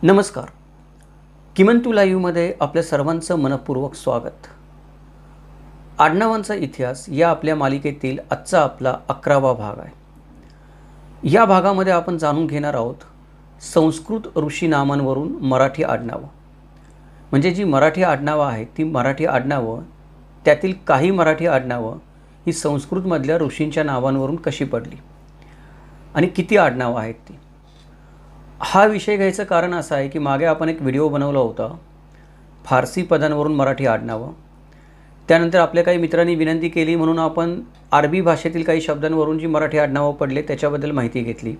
नमस्कार. किमंतू लाईव्हमध्ये आपल्या सर्वांचं मनपूर्वक स्वागत. आडनावांचा इतिहास या आपल्या मालिकेतील आजचा आपला 11वा भाग आहे. या भागामध्ये आपण जाणून घेणार आहोत संस्कृत ऋषी नामांवरून मराठी आडनावं. म्हणजे जी मराठी आडनावं आहेत ती मराठी आडनावं, त्यातील काही मराठी आडनावं ही संस्कृतमधल्या ऋषींच्या नावांवरून कशी पडली आणि किती आडनावं आहेत ती. हा विषय घ्यायचं कारण असं आहे की मागे आपण एक व्हिडिओ बनवला होता फारसी पदांवरून मराठी आडनावं. त्यानंतर आपल्या काही मित्रांनी विनंती केली म्हणून आपण अरबी भाषेतील काही शब्दांवरून जी मराठी आडनावं पडले त्याच्याबद्दल माहिती घेतली.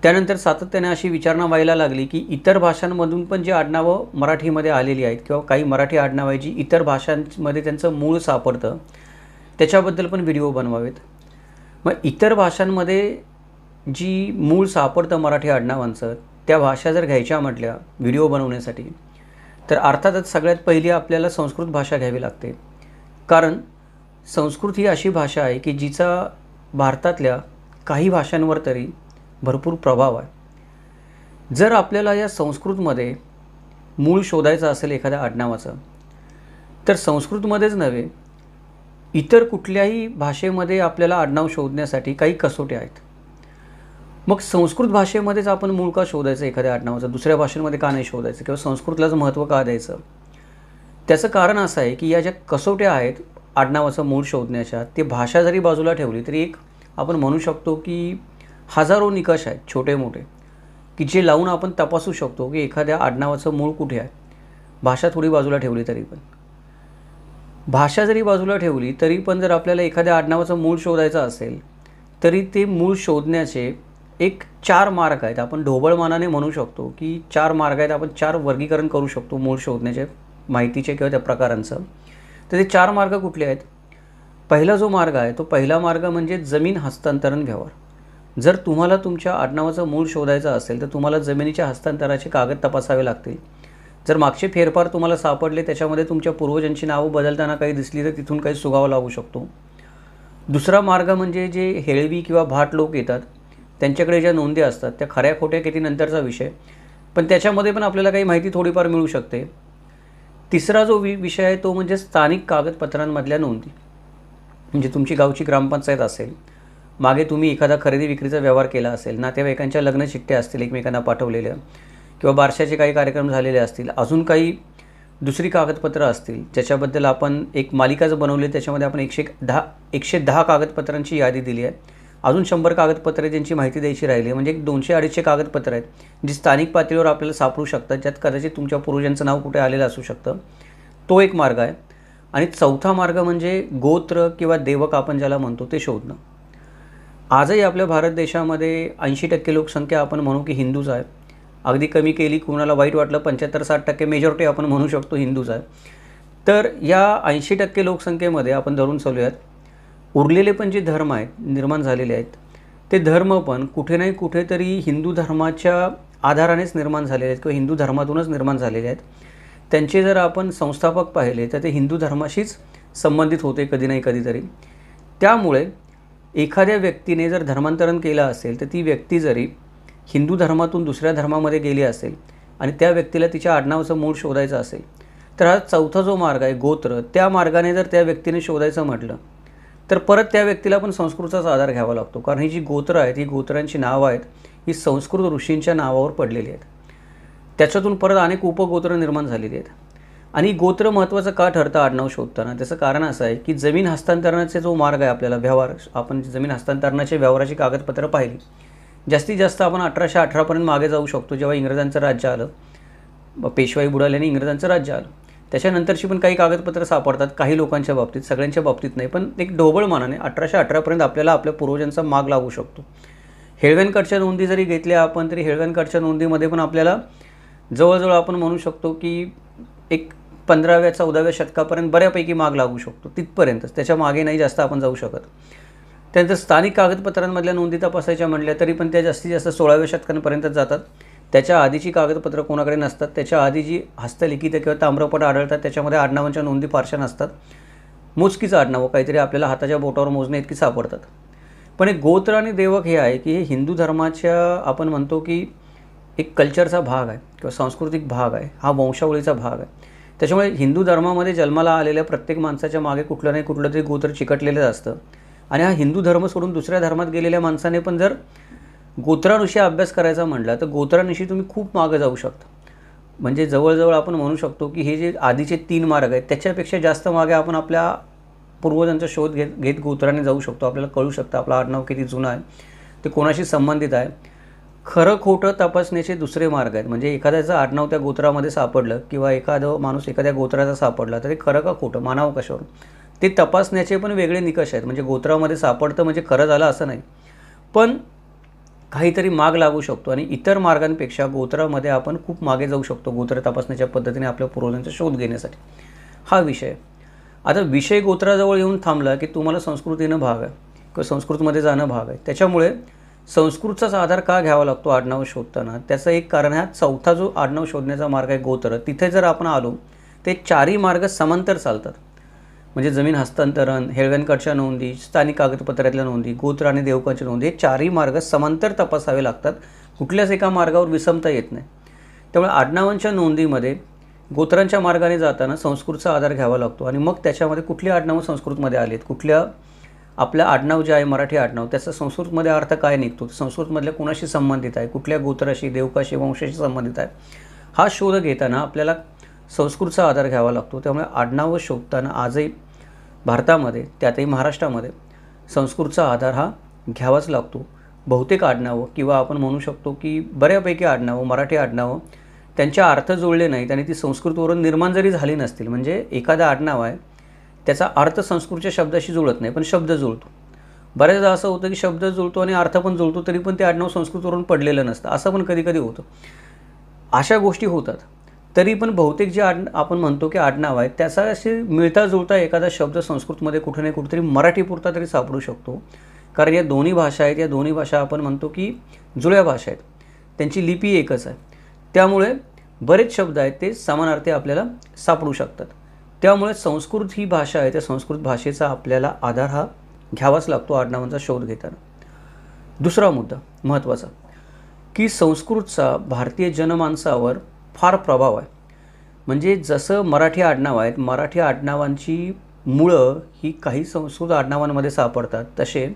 त्यानंतर सातत्याने अशी विचारणा व्हायला लागली की इतर भाषांमधून पण जी आडनावं मराठीमध्ये आलेली आहेत किंवा काही मराठी आडनावं आहेत जी इतर भाषांमध्ये त्यांचं मूळ सापडतं त्याच्याबद्दल पण व्हिडिओ बनवावेत. मग इतर भाषांमध्ये जी मूळ सापडतं मराठी आडनावांचं त्या भाषा जर घ्यायच्या म्हटल्या व्हिडिओ बनवण्यासाठी तर अर्थातच सगळ्यात पहिली आपल्याला संस्कृत भाषा घ्यावी लागते. कारण संस्कृत ही अशी भाषा आहे की जिचा भारतातल्या काही भाषांवर तरी भरपूर प्रभाव आहे. जर आपल्याला या संस्कृतमध्ये मूळ शोधायचं असेल एखाद्या आडनावाचं तर संस्कृतमध्येच नव्हे इतर कुठल्याही भाषेमध्ये आपल्याला आडनाव शोधण्यासाठी काही कसोट्या आहेत. मग संस्कृत भाषेमध्येच आपण मूळ का शोधायचं एखाद्या आडनावाचं, दुसऱ्या भाषेमध्ये का नाही शोधायचं किंवा संस्कृतलाच महत्त्व का द्यायचं. त्याचं कारण असं आहे की या ज्या कसोट्या आहेत आडनावाचं मूळ शोधण्याच्या ते भाषा जरी बाजूला ठेवली तरी एक आपण म्हणू शकतो की हजारो निकष आहेत छोटे मोठे की जे लावून आपण तपासू शकतो की एखाद्या आडनावाचं मूळ कुठे आहे. भाषा थोडी बाजूला ठेवली तरी पण, भाषा जरी बाजूला ठेवली तरी पण जर आपल्याला एखाद्या आडनावाचं मूळ शोधायचं असेल तरी ते मूळ शोधण्याचे एक 4 मार्ग आहेत. आपण ढोबळमानाने म्हणू शकतो की 4 मार्ग आहेत. आपण 4 वर्गीकरण करू शकतो मूळ शोधण्याचे माहितीचे किंवा त्या प्रकारांचं. तर ते 4 मार्ग कुठले आहेत. पहिला जो मार्ग आहे तो पहिला मार्ग म्हणजे जमीन हस्तांतरण व्यवहार. जर तुम्हाला तुमच्या आडनावाचं मूळ शोधायचं असेल तर तुम्हाला जमिनीच्या हस्तांतराचे कागद तपासावे लागतील. जर मागचे फेरफार तुम्हाला सापडले त्याच्यामध्ये तुमच्या पूर्वजांची नावं बदलताना काही दिसली तर तिथून काही सुगावा लागू शकतो. दुसरा मार्ग म्हणजे जे हेळवी किंवा भाट लोक येतात त्यांच्याकडे ज्या नोंदी असतात त्या खऱ्या खोट्या किती नंतरचा विषय, पण त्याच्यामध्ये पण आपल्याला काही माहिती थोडीफार मिळू शकते. तिसरा जो विषय आहे तो म्हणजे स्थानिक कागदपत्रांमधल्या नोंदी. म्हणजे तुमची गावची ग्रामपंचायत असेल, मागे तुम्ही एखादा खरेदी विक्रीचा व्यवहार केला असेल, नातेवाईकांच्या लग्न चिठ्ठ्या असतील एकमेकांना पाठवलेल्या किंवा बारशाचे काही कार्यक्रम झालेले असतील, अजून काही दुसरी कागदपत्रं असतील ज्याच्याबद्दल आपण एक मालिकाच बनवली त्याच्यामध्ये आपण 110 कागदपत्रांची यादी दिली आहे. अजून 100 कागदपत्रे ज्यांची माहिती द्यायची राहिली म्हणजे 200-250 कागदपत्र आहेत जी स्थानिक पातळीवर आपल्याला सापडू शकतात, ज्यात कदाचित तुमच्या पूर्वजांचं नाव कुठे आलेलं असू शकतं. तो एक मार्ग आहे. आणि चौथा मार्ग म्हणजे गोत्र किंवा देवक आपण ज्याला म्हणतो ते शोधणं. आजही आपल्या भारत देशामध्ये 80% लोकसंख्या आपण म्हणू की हिंदूच आहे. अगदी कमी केली कुणाला वाईट वाटलं 75-60% मेजॉरिटी आपण म्हणू शकतो हिंदूच आहे. तर या 80% लोकसंख्येमध्ये आपण धरून चालूयात उरलेले पण जे धर्म आहेत निर्माण झालेले आहेत ते धर्म पण कुठे नाही कुठेतरी हिंदू धर्माच्या आधारानेच निर्माण झालेले आहेत किंवा हिंदू धर्मातूनच निर्माण झालेले आहेत. त्यांचे जर आपण संस्थापक पाहिले तर ते हिंदू धर्माशीच संबंधित होते कधी नाही कधीतरी. त्यामुळे एखाद्या व्यक्तीने जर धर्मांतरण केलं असेल तर ती व्यक्ती जरी हिंदू धर्मातून दुसऱ्या धर्मामध्ये गेली असेल आणि त्या व्यक्तीला तिच्या आडनावाचं मूळ शोधायचं असेल तर हा चौथा जो मार्ग आहे गोत्र, त्या मार्गाने जर त्या व्यक्तीने शोधायचं म्हटलं तर परत त्या व्यक्तीला पण संस्कृतचाच आधार घ्यावा लागतो. कारण ही जी गोत्र आहेत ही गोत्रांची नावं आहेत ही संस्कृत ऋषींच्या नावावर पडलेली आहेत. त्याच्यातून परत अनेक उपगोत्र निर्माण झालेली आहेत. आणि गोत्र महत्त्वाचं का ठरतं आडनाव शोधताना, त्याचं कारण असं आहे की जमीन हस्तांतरणाचे जो मार्ग आहे आपल्याला व्यवहार, आपण जमीन हस्तांतरणाचे व्यवहाराची कागदपत्रं पाहिली जास्तीत जास्त आपण 1818पर्यंत मागे जाऊ शकतो जेव्हा इंग्रजांचं राज्य आलं, पेशवाई बुडाल्याने इंग्रजांचं राज्य आलं. त्याच्यानंतरची पण काही कागदपत्रं सापडतात काही लोकांच्या बाबतीत, सगळ्यांच्या बाबतीत नाही, पण एक ढोबळमानाने 1818पर्यंत आपल्याला आपल्या पूर्वजांचा माग लागू शकतो. हेळव्यांकडच्या नोंदी जरी घेतल्या आपण तरी हेळव्यांकडच्या नोंदीमध्ये पण आपल्याला जवळजवळ आपण म्हणू शकतो की एक 15व्या-14व्या शतकापर्यंत बऱ्यापैकी माग लागू शकतो, तिथपर्यंतच, त्याच्या मागे नाही जास्त आपण जाऊ शकत. त्यानंतर स्थानिक कागदपत्रांमधल्या नोंदी तपासायच्या म्हटल्या तरी पण त्या जास्तीत जास्त 16व्या शतकांपर्यंत जातात. त्याच्या आधीची कागदपत्रं कोणाकडे नसतात. त्याच्या आधी जी हस्तलिखित किंवा ताम्रपट आढळतात त्याच्यामध्ये आडनावांच्या नोंदी फारशा नसतात. मोजकीच आडनावं काहीतरी आपल्याला हाताच्या बोटावर मोजणे इतकी सापडतात. पण एक गोत्र आणि देवक हे आहे की हे हिंदू धर्माच्या आपण म्हणतो की एक कल्चरचा भाग आहे किंवा सांस्कृतिक भाग आहे, हा वंशावळीचा भाग आहे. त्याच्यामुळे हिंदू धर्मामध्ये जन्माला आलेल्या प्रत्येक माणसाच्या मागे कुठलं नाही कुठलं तरी गोत्र चिकटलेलं असतं. आणि हा हिंदू धर्म सोडून दुसऱ्या धर्मात गेलेल्या माणसाने पण जर गोत्रानुशी अभ्यास करायचा म्हटला तर गोत्रानुशी तुम्ही खूप मागे जाऊ शकता. म्हणजे जवळजवळ आपण म्हणू शकतो की हे जे आधीचे 3 मार्ग आहेत त्याच्यापेक्षा जास्त मागे आपण आपल्या पूर्वजांचा शोध घेत गोत्राने जाऊ शकतो. आपल्याला कळू शकतं आपला आडनाव किती जुनं आहे, ते कोणाशी संबंधित आहे. खरं खोटं तपासण्याचे दुसरे मार्ग आहेत. म्हणजे एखाद्याचं आडनाव त्या गोत्रामध्ये सापडलं किंवा एखादा माणूस एखाद्या गोत्राचा सापडला तर ते खरं का खोटं मानावं कशावर, ते तपासण्याचे पण वेगळे निकष आहेत. म्हणजे गोत्रामध्ये सापडतं म्हणजे खरं झालं असं नाही, पण काहीतरी माग लागू शकतो आणि इतर मार्गांपेक्षा गोत्रामध्ये आपण खूप मागे जाऊ शकतो गोत्र तपासण्याच्या पद्धतीने आपल्या पूर्वजांचा शोध घेण्यासाठी. हा विषय. आता विषय गोत्राजवळ येऊन थांबला की तुम्हाला संस्कृतीनं भाग आहे किंवा संस्कृतमध्ये जाणं भाग आहे. त्याच्यामुळे संस्कृतचाच आधार का घ्यावा लागतो आडनाव शोधताना, त्याचं एक कारण हा चौथा जो आडनाव शोधण्याचा मार्ग आहे गोत्र, तिथे जर आपण आलो ते 4ही मार्ग समांतर चालतात. म्हणजे जमीन हस्तांतरण, हेळव्यांकडच्या नोंदी, स्थानिक कागदपत्रातल्या नोंदी, गोत्र आणि देवकांच्या नोंदी, हे 4ही मार्ग समांतर तपासावे लागतात. कुठल्याच एका मार्गावर विषमता येत नाही. त्यामुळे आडनावांच्या नोंदीमध्ये गोत्रांच्या मार्गाने जाताना संस्कृतचा आधार घ्यावा लागतो आणि मग त्याच्यामध्ये कुठली आडनावं संस्कृतमध्ये आलीत, कुठल्या आपलं आडनाव जे आहे मराठी आडनाव त्याचा संस्कृतमध्ये अर्थ काय निघतो, संस्कृतमधल्या कोणाशी संबंधित आहे, कुठल्या गोत्राशी, देवकाशी, वंशाशी संबंधित आहे, हा शोध घेताना आपल्याला संस्कृतचा आधार घ्यावा लागतो. त्यामुळे आडनावं शोधताना आजही भारतामध्ये त्यातही महाराष्ट्रामध्ये संस्कृतचा आधार हा घ्यावाच लागतो. बहुतेक आडनावं किंवा आपण म्हणू शकतो की बऱ्यापैकी आडनावं मराठी आडनावं त्यांच्या अर्थ जुळले नाहीत आणि ती संस्कृतवरून निर्माण जरी झाली नसतील. म्हणजे एखादं आडनाव आहे त्याचा अर्थ संस्कृतच्या शब्दाशी जुळत नाही पण शब्द जुळतो. बऱ्याचदा असं होतं की शब्द जुळतो आणि अर्थ पण जुळतो तरी पण ते आडनाव संस्कृतवरून पडलेलं नसतं, असं पण कधी कधी होतं. अशा गोष्टी होतात. तरी पण बहुतेक जे आपण म्हणतो की आडनाव आहे त्याचा अशी मिळता जुळता एखादा शब्द संस्कृतमध्ये कुठे ना कुठेतरी मराठीपुरता तरी सापडू शकतो. कारण या दोन्ही भाषा आहेत, या दोन्ही भाषा आपण म्हणतो की जुळ्या भाषा आहेत, त्यांची लिपी एकच आहे. त्यामुळे बरेच शब्द आहेत ते समानार्थी आपल्याला सापडू शकतात. त्यामुळे संस्कृत ही भाषा आहे, त्या संस्कृत भाषेचा आपल्याला आधार हा घ्यावाच लागतो आडनावांचा शोध घेताना. दुसरा मुद्दा महत्त्वाचा की संस्कृतचा भारतीय जनमानसावर फार प्रभाव आहे. म्हणजे जसं मराठी आडनाव आहेत, मराठी आडनावांची मुळं ही काही संस्कृत आडनावांमध्ये सापडतात, तसे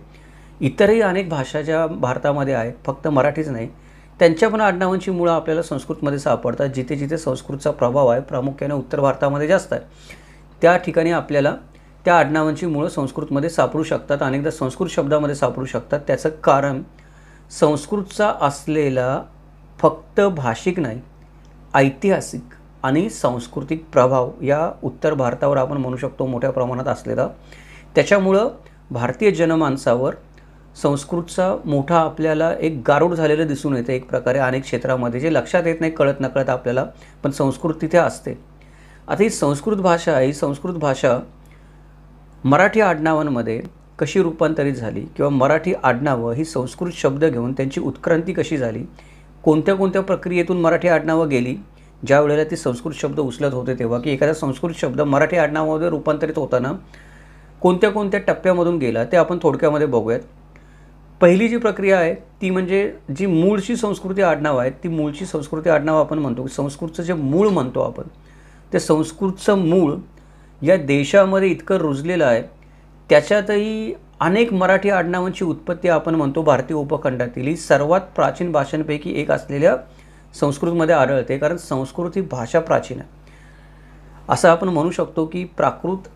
इतरही अनेक भाषा ज्या भारतामध्ये आहेत, फक्त मराठीच नाही, त्यांच्या पण आडनावांची मुळं आपल्याला संस्कृतमध्ये सापडतात. जिथे जिथे संस्कृतचा प्रभाव आहे, प्रामुख्याने उत्तर भारतामध्ये जास्त आहे, त्या ठिकाणी आपल्याला त्या आडनावांची मुळं संस्कृतमध्ये सापडू शकतात, अनेकदा संस्कृत शब्दामध्ये सापडू शकतात. त्याचं कारण संस्कृतचा असलेला फक्त भाषिक नाही, ऐतिहासिक आणि सांस्कृतिक प्रभाव या उत्तर भारतावर आपण म्हणू शकतो मोठ्या प्रमाणात असलेला. त्याच्यामुळं भारतीय जनमानसावर संस्कृतचा मोठा आपल्याला एक गारूड झालेलं दिसून येतं एक प्रकारे अनेक क्षेत्रामध्ये, जे लक्षात येत नाही कळत नकळत आपल्याला, पण संस्कृत तिथे असते. आता ही संस्कृत भाषा मराठी आडनावांमध्ये कशी रूपांतरित झाली किंवा मराठी आडनावं ही संस्कृत शब्द घेऊन त्यांची उत्क्रांती कशी झाली, कोणत्या कोणत्या प्रक्रियेतून मराठी आडनावं गेली, ज्या वेळेला ती संस्कृत शब्द उचलत होते तेव्हा, की एखादा संस्कृत शब्द मराठी आडनावामध्ये रूपांतरित होताना कोणत्या कोणत्या टप्प्यामधून गेला ते आपण थोडक्यामध्ये बघूयात. पहिली जी प्रक्रिया आहे ती म्हणजे जी मूळची संस्कृती आडनाव आहेत, ती मूळची संस्कृती आडनाव आपण म्हणतो. संस्कृतचं जे मूळ म्हणतो आपण, ते संस्कृतचं मूळ या देशामध्ये इतकं रुजलेलं आहे, त्याच्यातही अनेक मराठी आडनावांची उत्पत्ती आपण म्हणतो भारतीय उपखंडातील ही सर्वात प्राचीन भाषांपैकी एक असलेल्या संस्कृतमध्ये आढळते. कारण संस्कृत ही भाषा प्राचीन आहे. असं आपण म्हणू शकतो की प्राकृत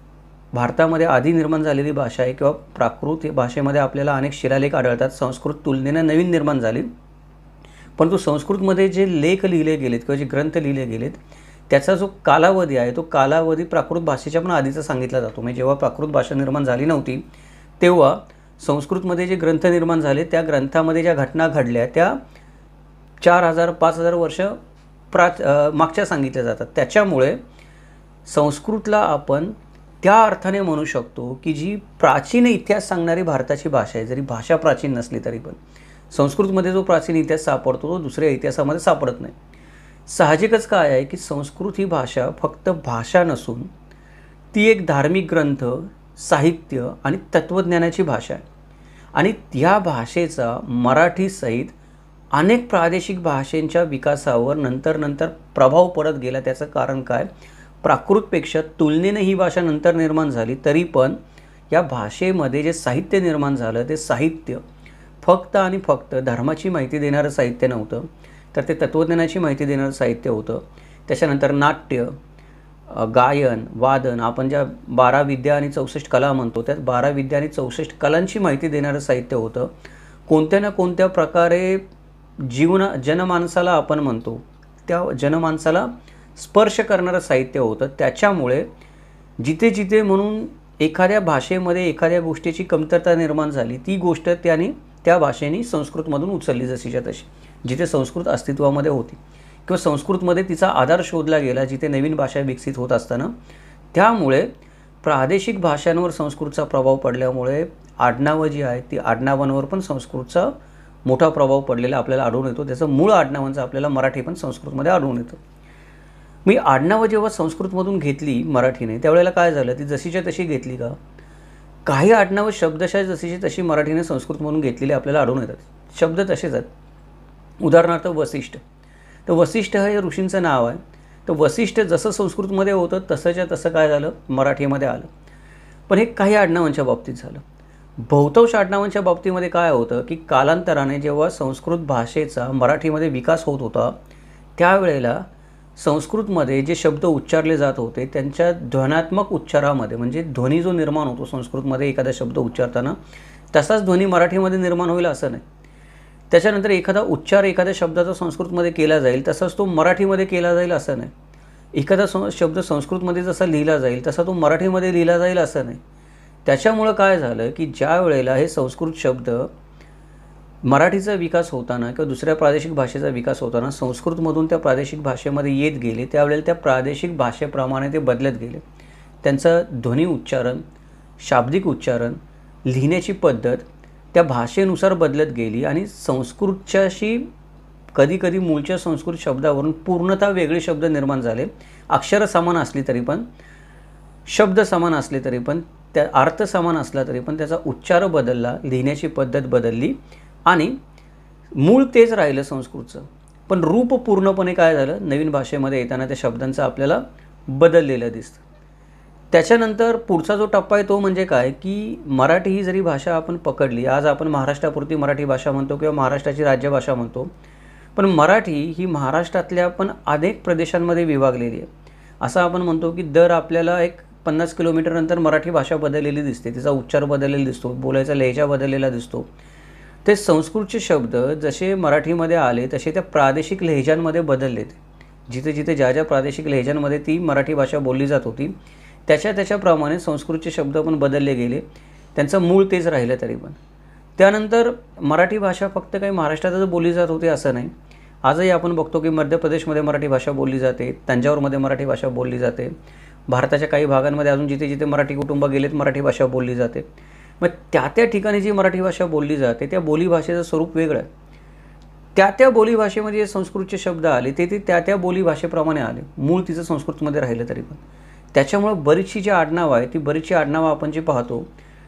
भारतामध्ये आधी निर्माण झालेली भाषा आहे किंवा प्राकृत भाषेमध्ये आपल्याला अनेक शिलालेख आढळतात. संस्कृत तुलनेनं नवीन निर्माण झाली, परंतु संस्कृतमध्ये जे लेख लिहिले गेलेत किंवा जे ग्रंथ लिहिले गेलेत त्याचा जो कालावधी आहे तो कालावधी प्राकृत भाषेच्या पण आधीचा सांगितला जातो. म्हणजे जेव्हा प्राकृत भाषा निर्माण झाली नव्हती तेव्हा संस्कृतमध्ये जे ग्रंथ निर्माण झाले त्या ग्रंथामध्ये ज्या घटना घडल्या त्या 4000-5000 वर्ष मागच्या सांगितल्या जातात. त्याच्यामुळे संस्कृतला आपण त्या अर्थाने म्हणू शकतो की जी प्राचीन इतिहास सांगणारी भारताची भाषा आहे. जरी भाषा प्राचीन नसली तरी पण संस्कृतमध्ये जो प्राचीन इतिहास सापडतो तो दुसऱ्या इतिहासामध्ये सापडत नाही. साहजिकच काय आहे की संस्कृत ही भाषा फक्त भाषा नसून ती एक धार्मिक ग्रंथ, साहित्य आणि तत्त्वज्ञानाची भाषा आहे. आणि या भाषेचा मराठीसहित अनेक प्रादेशिक भाषांच्या विकासावर नंतर प्रभाव पडत गेला. त्याचं कारण काय? प्राकृतपेक्षा तुलनेने ही भाषा नंतर निर्माण झाली, तरी पण या भाषेमध्ये जे साहित्य निर्माण झालं ते साहित्य फक्त आणि फक्त धर्माची माहिती देणारं साहित्य नव्हतं, तर ते तत्त्वज्ञानाची माहिती देणारं साहित्य होतं. त्याच्यानंतर नाट्य, गायन, वादन, आपण ज्या 12 विद्या आणि 64 कला म्हणतो, त्यात 12 विद्या आणि 64 कलांची माहिती देणारं साहित्य होतं. कोणत्या ना कोणत्या प्रकारे जनमानसाला आपण म्हणतो त्या जनमानसाला स्पर्श करणारं साहित्य होतं. त्याच्यामुळे जिथे जिथे म्हणून एखाद्या भाषेमध्ये एखाद्या गोष्टीची कमतरता निर्माण झाली, ती गोष्ट त्या भाषेने संस्कृतमधून उचलली जशीच्या तशी. जिथे संस्कृत अस्तित्वामध्ये होती किंवा संस्कृतमध्ये तिचा आधार शोधला गेला, जिथे नवीन भाषा विकसित होत असताना, त्यामुळे प्रादेशिक भाषांवर संस्कृतचा प्रभाव पडल्यामुळे आडनावं जी आहेत ती आडनावांवर पण संस्कृतचा मोठा प्रभाव पडलेला आपल्याला आढळून येतो. त्याचं मूळ आडनावांचं आपल्याला मराठी पण संस्कृतमध्ये आढळून येतं. मी आडनावं जेव्हा संस्कृतमधून घेतली मराठीने, त्यावेळेला काय झालं, ती जशीच्या तशी घेतली का? काही आडनावं शब्दशः जशीची तशी मराठीने संस्कृतमधून घेतलेली आपल्याला आढळून येतात. शब्द तसेच आहेत. उदाहरणार्थ वसिष्ठ. तर वसिष्ठ हे ऋषींचं नाव आहे. तर वसिष्ठ जसं संस्कृतमध्ये होतं तसंच्या तसं काय झालं, मराठीमध्ये आलं. पण हे काही आडनावांच्या बाबतीत झालं. बहुतांश आडनावांच्या बाबतीमध्ये काय होतं की कालांतराने जेव्हा संस्कृत भाषेचा मराठीमध्ये विकास होत होता, त्यावेळेला संस्कृतमध्ये जे शब्द उच्चारले जात होते त्यांच्या ध्वन्यात्मक उच्चारामध्ये, म्हणजे ध्वनी जो निर्माण होतो संस्कृतमध्ये एखादा शब्द उच्चारताना, तसाच ध्वनी मराठीमध्ये निर्माण होईल असं नाही. त्याच्यानंतर एखादा उच्चार एखाद्या शब्दाचा संस्कृतमध्ये केला जाईल तसाच तो मराठीमध्ये केला जाईल असं नाही. एखादा शब्द संस्कृतमध्ये जसा लिहिला जाईल तसा तो मराठीमध्ये लिहिला जाईल असं नाही. त्याच्यामुळं काय झालं की ज्या वेळेला हे संस्कृत शब्द मराठीचा विकास होताना किंवा दुसऱ्या प्रादेशिक भाषेचा विकास होताना संस्कृतमधून त्या प्रादेशिक भाषेमध्ये येत गेले, त्यावेळेला त्या प्रादेशिक भाषेप्रमाणे ते बदलत गेले. त्यांचं ध्वनी उच्चारण, शाब्दिक उच्चारण, लिहिण्याची पद्धत त्या भाषेनुसार बदलत गेली आणि संस्कृतच्याशी कधीकधी मूळच्या संस्कृत शब्दावरून पूर्णतः वेगळे शब्द निर्माण झाले. अक्षरं समान असली तरी पण, शब्द समान असले तरी पण, त्या अर्थ समान असला तरी पण त्याचा उच्चार बदलला, लिहिण्याची पद्धत बदलली आणि मूळ तेच राहिलं संस्कृतचं, पण रूप पूर्णपणे काय झालं, नवीन भाषेमध्ये येताना त्या शब्दांचं आपल्याला बदललेलं दिसतं. त्याच्यानंतर पुढचा जो टप्पा आहे तो म्हणजे काय की मराठी ही जरी भाषा आपण पकडली, आज आपण महाराष्ट्रापुरती मराठी भाषा म्हणतो किंवा महाराष्ट्राची राज्यभाषा म्हणतो, पण मराठी ही महाराष्ट्रातल्या पण अनेक प्रदेशांमध्ये विभागलेली आहे. असं आपण म्हणतो की दर आपल्याला एक 50 किलोमीटरनंतर मराठी भाषा बदललेली दिसते, तिचा उच्चार बदललेला दिसतो, बोलायचा लहेजा बदललेला दिसतो. ते संस्कृतचे शब्द जसे मराठीमध्ये आले तसे त्या प्रादेशिक लहेजांमध्ये बदलले. जिथे जिथे ज्या ज्या प्रादेशिक लहेजांमध्ये ती मराठी भाषा बोलली जात होती त्याच्याप्रमाणे संस्कृतचे शब्द पण बदलले गेले. त्यांचं मूळ तेच राहिलं तरी पण. त्यानंतर मराठी भाषा फक्त काही महाराष्ट्रातच बोलली जात होती असं नाही. आजही आपण बघतो की मध्य प्रदेशमध्ये मराठी भाषा बोलली जाते, तंजावरमध्ये मराठी भाषा बोलली जाते, भारताच्या काही भागांमध्ये अजून जिथे जिथे मराठी कुटुंब गेलेत मराठी भाषा बोलली जाते. मग त्या ठिकाणी जी मराठी भाषा बोलली जाते त्या बोलीभाषेचं स्वरूप वेगळं आहे. त्या बोलीभाषेमध्ये जे संस्कृतचे शब्द आले ते त्या बोलीभाषेप्रमाणे आले, मूळ तिचं संस्कृतमध्ये राहिलं तरी पण. त्याच्यामुळं बरीचशी जी आडनावं आहे ती बरीचशी आडनावं आपण जे पाहतो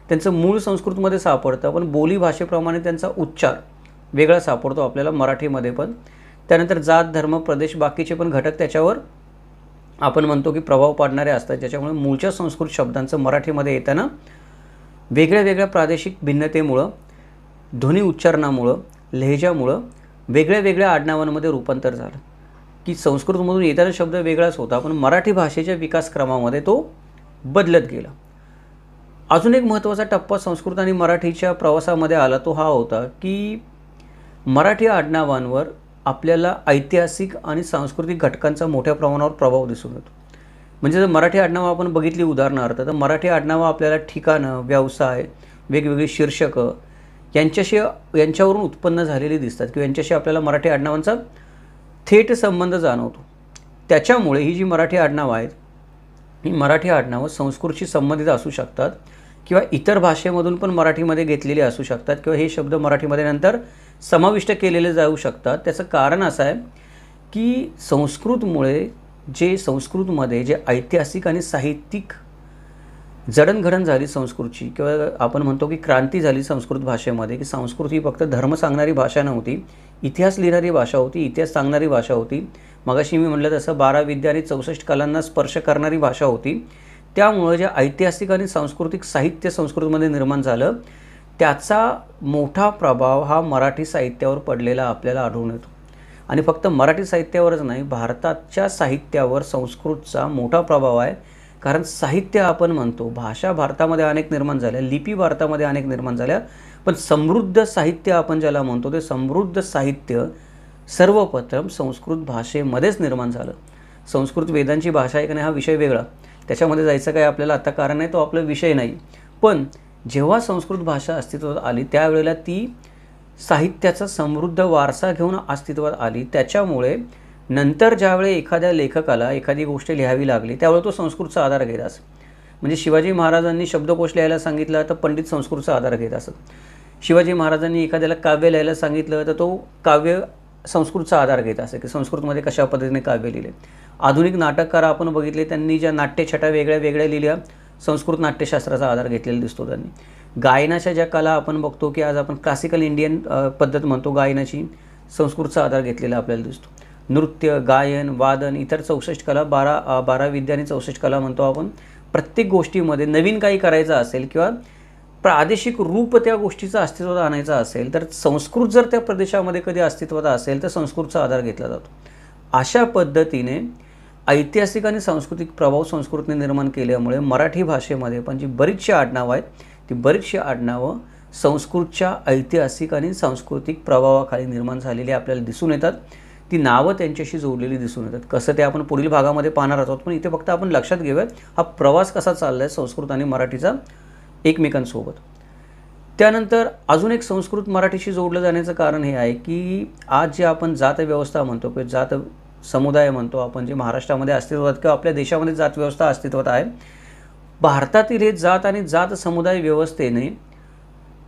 त्यांचं मूळ संस्कृतमध्ये सापडतं, पण बोलीभाषेप्रमाणे त्यांचा उच्चार वेगळा सापडतो आपल्याला मराठीमध्ये पण. त्यानंतर जात, धर्म, प्रदेश, बाकीचे पण घटक त्याच्यावर आपण म्हणतो की प्रभाव पाडणारे असतात, ज्याच्यामुळे मूळच्या संस्कृत शब्दांचं मराठीमध्ये येताना वेगळ्या वेगळ्या प्रादेशिक भिन्नतेमुळं, ध्वनी उच्चारणामुळं, लहेजामुळं वेगळ्या वेगळ्या आडनावांमध्ये रूपांतर झालं. की संस्कृतमधून येताना शब्द वेगळाच होता, पण मराठी भाषेच्या विकासक्रमामध्ये तो बदलत गेला. अजून एक महत्त्वाचा टप्पा संस्कृत आणि मराठीच्या प्रवासामध्ये आला तो हा होता की मराठी आडनावांवर आपल्याला ऐतिहासिक आणि सांस्कृतिक घटकांचा मोठ्या प्रमाणावर प्रभाव दिसून येतो. म्हणजे जर मराठी आडनावं आपण बघितली उदाहरणार्थ, तर मराठी आडनावं आपल्याला ठिकाणं, व्यवसाय, वेगवेगळी शीर्षकं यांच्यावरून उत्पन्न झालेली दिसतात किंवा यांच्याशी आपल्याला मराठी आडनावांचा थेट संबंध जाणवतो. त्याच्यामुळे ही जी मराठी आडनावं आहेत ही मराठी आडनावं संस्कृतशी संबंधित असू शकतात किंवा इतर भाषेमधून पण मराठीमध्ये घेतलेली असू शकतात किंवा हे शब्द मराठीमध्ये नंतर समाविष्ट केलेले जाऊ शकतात. त्याचं कारण असं आहे की संस्कृतमध्ये जे ऐतिहासिक आणि साहित्यिक जडणघडण झाली संस्कृतची, किंवा आपण म्हणतो की क्रांती झाली संस्कृत भाषेमध्ये, की संस्कृत ही फक्त धर्म सांगणारी भाषा नव्हती, इतिहास लिहिणारी भाषा होती, इतिहास सांगणारी भाषा होती. मगाशी मी म्हटलं तसं 12 विद्या आणि 64 कलांना स्पर्श करणारी भाषा होती. त्यामुळं जे ऐतिहासिक आणि सांस्कृतिक साहित्य संस्कृतमध्ये निर्माण झालं, त्याचा मोठा प्रभाव हा मराठी साहित्यावर पडलेला आपल्याला आढळून येतो. आणि फक्त मराठी साहित्यावरच नाही, भारताच्या साहित्यावर संस्कृतचा मोठा प्रभाव आहे. कारण साहित्य आपण म्हणतो, भाषा भारतामध्ये अनेक निर्माण झाल्या, लिपी भारतामध्ये अनेक निर्माण झाल्या, पण समृद्ध साहित्य आपण ज्याला म्हणतो, ते समृद्ध साहित्य सर्वप्रथम संस्कृत भाषेमध्येच निर्माण झालं. संस्कृत वेदांची भाषा आहे का नाही हा विषय वेगळा, त्याच्यामध्ये जायचं काय आपल्याला आता कारण आहे, तो आपला विषय नाही. पण जेव्हा संस्कृत भाषा अस्तित्वात आली त्यावेळेला ती साहित्याचा समृद्ध वारसा घेऊन अस्तित्वात आली. त्याच्यामुळे नंतर ज्यावेळी एखाद्या लेखकाला एखादी गोष्ट लिहावी लागली त्यावेळी तो संस्कृतचा आधार घेत असत. म्हणजे शिवाजी महाराजांनी शब्दकोश लिहायला सांगितलं तर पंडित संस्कृतचा आधार घेत असत. शिवाजी महाराजांनी एखाद्याला काव्य लिहायला सांगितलं तर तो काव्य संस्कृतचा आधार घेत असे, की संस्कृतमध्ये कशा पद्धतीने काव्य लिहिले. आधुनिक नाटककार आपण बघितले, त्यांनी ज्या नाट्यछटा वेगळ्या वेगळ्या लिहिल्या, संस्कृत नाट्यशास्त्राचा आधार घेतलेला दिसतो त्यांनी. गायनाच्या ज्या कला आपण बघतो, की आज आपण क्लासिकल इंडियन पद्धत म्हणतो गायनाची, संस्कृतचा आधार घेतलेला आपल्याला दिसतो. नृत्य, गायन, वादन, इतर 64 कला, 12 विद्या आणि 64 कला म्हणतो आपण. प्रत्येक गोष्टीमध्ये नवीन काही करायचं असेल किंवा प्रादेशिक रूप त्या गोष्टीचं अस्तित्वात आणायचं असेल तर संस्कृत जर त्या प्रदेशामध्ये कधी अस्तित्वात असेल तर संस्कृतचा आधार घेतला जातो. अशा पद्धतीने ऐतिहासिक आणि सांस्कृतिक प्रभाव संस्कृतने निर्माण केल्यामुळे मराठी भाषेमध्ये पण जी बरीचशी आडनावं आहेत, ती बरीचशी आडनावं संस्कृतच्या ऐतिहासिक आणि सांस्कृतिक प्रभावाखाली निर्माण झालेली आपल्याला दिसून येतात. ती नावं त्यांच्याशी जोडलेली दिसून येतात. कसं ते आपण पुढील भागामध्ये पाहणार आहोत, पण इथे फक्त आपण लक्षात घेऊयात हा प्रवास कसा चालला आहे संस्कृत आणि मराठीचा एकमेकांसोबत. त्यानंतर अजून एक संस्कृत मराठीशी जोडलं जाण्याचं कारण हे आहे की आज जे आपण जातव्यवस्था म्हणतो किंवा जात समुदाय म्हणतो आपण, जे महाराष्ट्रामध्ये अस्तित्वात किंवा आपल्या देशामध्ये जातव्यवस्था अस्तित्वात आहे, भारतातील हे जात आणि जात समुदाय व्यवस्थेने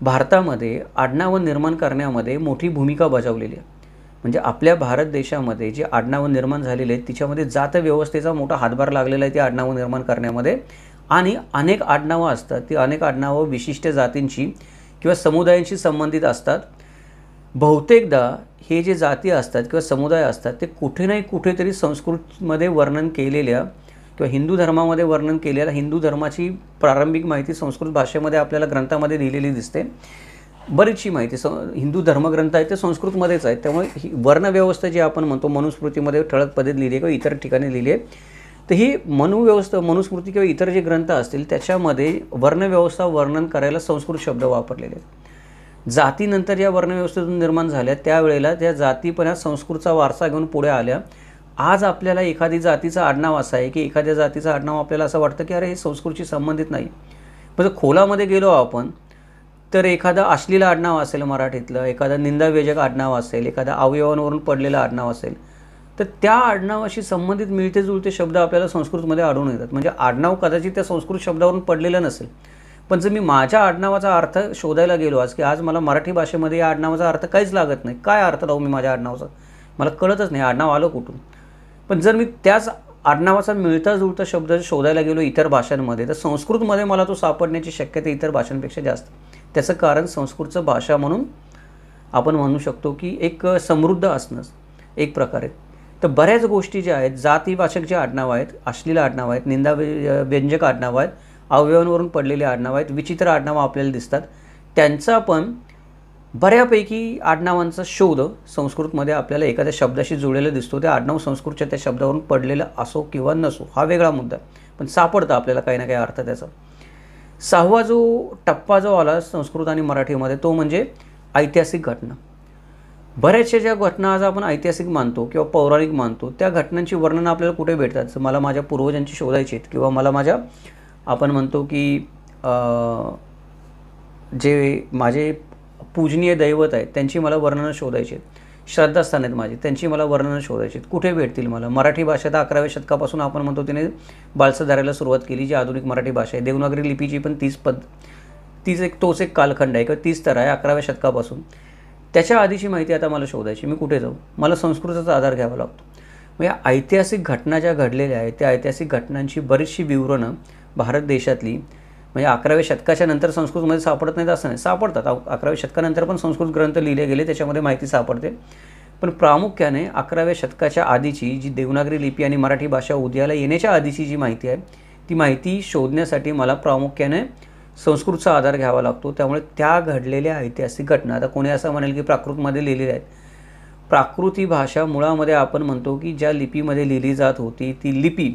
भारतामध्ये आडनावं निर्माण करण्यामध्ये मोठी भूमिका बजावलेली आहे. म्हणजे आपल्या भारत देशामध्ये जे आडनावं निर्माण झालेले आहेत तिच्यामध्ये जातव्यवस्थेचा मोठा हातभार लागलेला आहे ती आडनावं निर्माण करण्यामध्ये. आणि अनेक आडनावं असतात, ती अनेक आडनावं विशिष्ट जातींची किंवा समुदायांशी संबंधित असतात. बहुतेकदा हे जे जाती असतात किंवा समुदाय असतात ते कुठे नाही कुठेतरी संस्कृतमध्ये वर्णन केलेल्या किंवा हिंदू धर्मामध्ये वर्णन केलेल्या हिंदू धर्माची प्रारंभिक माहिती संस्कृत भाषेमध्ये आपल्याला ग्रंथामध्ये लिहिलेली दिसते. बरीचशी माहिती हिंदू धर्मग्रंथ आहेत ते संस्कृतमध्येच आहेत. त्यामुळे ही वर्णव्यवस्था जी आपण म्हणतो मनुस्मृतीमध्ये ठळक पद्धत लिहिली आहे किंवा इतर ठिकाणी लिहिली आहे, तर ही मनुस्मृती किंवा इतर जे ग्रंथ असतील त्याच्यामध्ये वर्णव्यवस्था वर्णन करायला संस्कृत शब्द वापरलेले आहेत. जातीनंतर या वर्णव्यवस्थेतून निर्माण झाल्या त्यावेळेला त्या जाती पण संस्कृतचा वारसा घेऊन पुढे आल्या. आज आपल्याला एखादी जातीचं आडनाव असं आहे की एखाद्या जातीचं आडनाव आपल्याला असं वाटतं की अरे हे संस्कृतशी संबंधित नाही. पण जर खोलामध्ये गेलो आपण तर एखादं अश्लील आडनाव असेल मराठीतलं, एखादं निंदाव्यजक आडनाव असेल, एखाद्या अवयवांवरून पडलेलं आडनाव असेल, तर त्या आडनावाशी संबंधित मिळते जुळते शब्द आपल्याला संस्कृतमध्ये आढळून येतात. म्हणजे आडनाव कदाचित त्या संस्कृत शब्दावरून पडलेलं नसेल, पण जर मी माझ्या आडनावाचा अर्थ शोधायला गेलो आज की आज मला मराठी भाषेमध्ये या आडनावाचा अर्थ काहीच लागत नाही, काय अर्थ लावू मी माझ्या आडनावाचा, मला कळतच नाही आडनाव आलं कुठून. पण जर मी त्याच आडनावाचा मिळता जुळता शब्द शोधायला गेलो इतर भाषांमध्ये तर संस्कृतमध्ये मला तो सापडण्याची शक्यता इतर भाषांपेक्षा जास्त. त्याचं कारण संस्कृतचं भाषा म्हणून आपण म्हणू शकतो की एक समृद्ध असणं एक प्रकारे. तर बऱ्याच गोष्टी ज्या आहेत, जातीवाचक जे आडनावं आहेत, अश्लील आडनावं आहेत, निंदा व्यंजक आडनावं आहेत, अवयवांवरून पडलेले आडनावं आहेत, विचित्र आडनावं आपल्याला दिसतात, त्यांचा पण बऱ्यापैकी आडनावांचा शोध संस्कृतमध्ये आपल्याला एखाद्या शब्दाशी जुळलेला दिसतो. ते आडनाव संस्कृतच्या त्या शब्दावरून पडलेलं असो किंवा नसो हा वेगळा मुद्दा, पण सापडतं आपल्याला काही ना काही अर्थ त्याचा. 6वा जो टप्पा जो आला संस्कृत आणि मराठीमध्ये तो म्हणजे ऐतिहासिक घटना. बऱ्याचशा ज्या घटना आज आपण ऐतिहासिक मानतो किंवा पौराणिक मानतो त्या घटनांची वर्णन आपल्याला कुठे भेटतात. मला माझ्या पूर्वजांची शोधायची आहेत किंवा मला माझ्या आपण म्हणतो की जे माझे पूजनीय दैवत आहेत त्यांची मला वर्णनं शोधायची आहेत, श्रद्धास्थान आहेत माझे त्यांची मला वर्णनं शोधायची आहेत, कुठे भेटतील मला. मराठी भाषा तर 11व्या शतकापासून आपण म्हणतो तिने बाळसं सुरुवात केली, जी आधुनिक मराठी भाषा आहे. देवनागरी लिपीची पण तोच एक कालखंड आहे किंवा 30 स्तर आहे 11व्या शतकापासून. त्याच्या आधीची माहिती आता मला शोधायची, मी कुठे जाऊ, मला संस्कृताचा आधार घ्यावा लागतो. मग या ऐतिहासिक घटना ज्या घडलेल्या आहेत त्या ऐतिहासिक घटनांची बरीचशी विवरणं भारत देशातली म्हणजे 11व्या शतकाच्या नंतर संस्कृतमध्ये सापडत नाहीत असं नाही, सापडतात. 11व्या शतकानंतर पण संस्कृत ग्रंथ लिहिले गेले, त्याच्यामध्ये माहिती सापडते. पण प्रामुख्याने 11व्या शतकाच्या आधीची जी देवनागरी लिपी आणि मराठी भाषा उदयाला येण्याच्या आधीची जी माहिती आहे, ती माहिती शोधण्यासाठी मला प्रामुख्याने संस्कृतचा आधार घ्यावा लागतो. त्यामुळे त्या घडलेल्या ऐतिहासिक घटना, आता कोणी असं म्हणेल की प्राकृतमध्ये लिहिलेल्या आहेत. प्राकृत ही भाषा मुळामध्ये आपण म्हणतो की ज्या लिपीमध्ये लिहिली जात होती, ती लिपी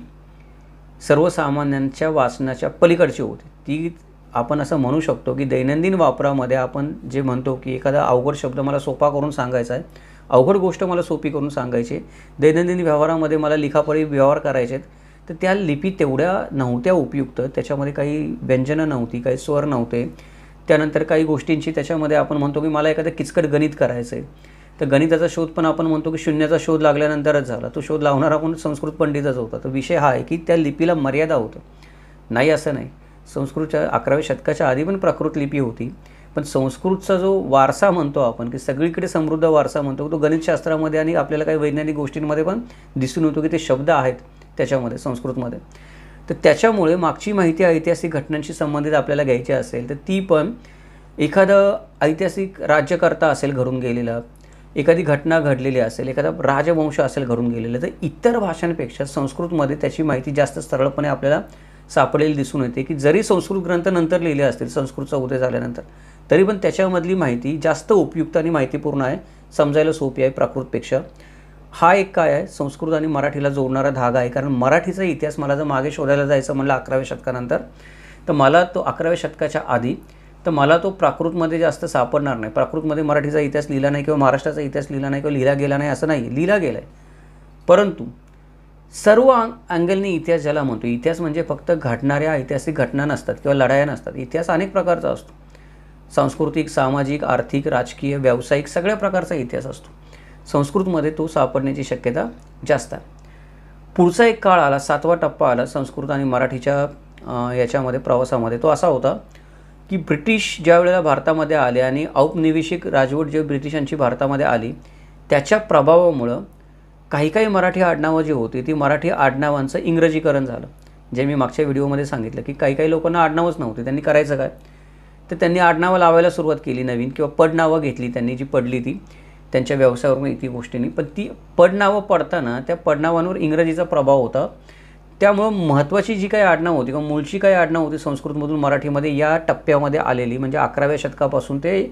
सर्वसामान्यांच्या वाचनाच्या पलीकडची होती. ती आपण असं म्हणू शकतो की दैनंदिन वापरामध्ये आपण जे म्हणतो की एखादा अवघड शब्द मला सोपा करून सांगायचा आहे, अवघड गोष्ट मला सोपी करून सांगायची, दैनंदिन व्यवहारामध्ये मला लिखापळी व्यवहार करायचे आहेत, तर त्या लिपी तेवढ्या नव्हत्या उपयुक्त. त्याच्यामध्ये काही व्यंजनं नव्हती, काही स्वर नव्हते. त्यानंतर काही गोष्टींची त्याच्यामध्ये आपण म्हणतो की मला एखादं किचकट गणित करायचं आहे, तर गणिताचा शोध पण आपण म्हणतो की शून्याचा शोध लागल्यानंतरच झाला. तो शोध लावणारा पण संस्कृत पंडितच होता. तर विषय हा आहे की त्या लिपीला मर्यादा होतं. नाही असं नाही, संस्कृतच्या 11व्या शतकाच्या आधी पण प्राकृत लिपी होती. पण संस्कृतचा जो वारसा म्हणतो आपण की सगळीकडे समृद्ध वारसा म्हणतो, तो गणितशास्त्रामध्ये आणि आपल्याला काही वैज्ञानिक गोष्टींमध्ये पण दिसून येतो की ते शब्द आहेत त्याच्यामध्ये संस्कृतमध्ये. तर त्याच्यामुळे मागची माहिती ऐतिहासिक घटनांशी संबंधित आपल्याला घ्यायची असेल तर ती पण एखादं ऐतिहासिक राज्यकर्ता असेल घडून गेलेला, एखादी घटना घडलेली असेल, एखादा राजवंश असेल घडून गेलेलं, तर इतर भाषांपेक्षा संस्कृतमध्ये त्याची माहिती जास्त सरळपणे आपल्याला सापडेल दिसून येते. की जरी संस्कृत ग्रंथ नंतर लिहिले असतील संस्कृतचा उदय झाल्यानंतर, तरी पण त्याच्यामधली माहिती जास्त उपयुक्त आणि माहितीपूर्ण आहे, समजायला सोपी आहे प्राकृतपेक्षा. हा एक काय आहे, संस्कृत आणि मराठीला जोडणारा धागा आहे. कारण मराठीचा इतिहास मला जर मागे शोधायला जायचं म्हणलं 11व्या शतकानंतर, तर मला तो 11व्या शतकाच्या आधी तर मला तो प्राकृतमध्ये जास्त सापडणार नाही. प्राकृतमध्ये मराठीचा इतिहास लिहिला नाही किंवा महाराष्ट्राचा इतिहास लिहिला नाही किंवा लिहिला गेला नाही असं नाही, लिहिला गेला आहे. परंतु सर्व अँगलनी इतिहास ज्याला म्हणतो, इतिहास म्हणजे फक्त घडणाऱ्या ऐतिहासिक घटना नसतात किंवा लढाया नसतात. इतिहास अनेक प्रकारचा असतो, सांस्कृतिक, सामाजिक, आर्थिक, राजकीय, व्यावसायिक सगळ्या प्रकारचा इतिहास असतो. संस्कृतमध्ये तो सापडण्याची शक्यता जास्त आहे. पुढचा एक काळ आला, 7वा टप्पा आला संस्कृत आणि मराठीच्या याच्यामध्ये प्रवासामध्ये. तो असा होता की ब्रिटिश ज्या वेळेला भारतामध्ये आले आणि औपनिवेशिक राजवट जे ब्रिटिशांची भारतामध्ये आली, त्याच्या प्रभावामुळं काही काही मराठी आडनावं जी होती ती मराठी आडनावांचं इंग्रजीकरण झालं. जे मी मागच्या व्हिडिओमध्ये सांगितलं की काही काही लोकांना आडनावच नव्हते, त्यांनी करायचं काय, तर त्यांनी आडनावं लावायला सुरुवात केली नवीन, किंवा पडनावं घेतली त्यांनी, जी पडली ती त्यांच्या व्यवसायावरून इथे गोष्टींनी. पण ती पडनावं पडताना त्या पडनावांवर इंग्रजीचा प्रभाव होता. त्यामुळं महत्त्वाची जी काही आडनावं होती किंवा मूळची काही आडनावं होती संस्कृतमधून मराठीमध्ये या टप्प्यामध्ये आलेली, म्हणजे 11व्या शतकापासून ते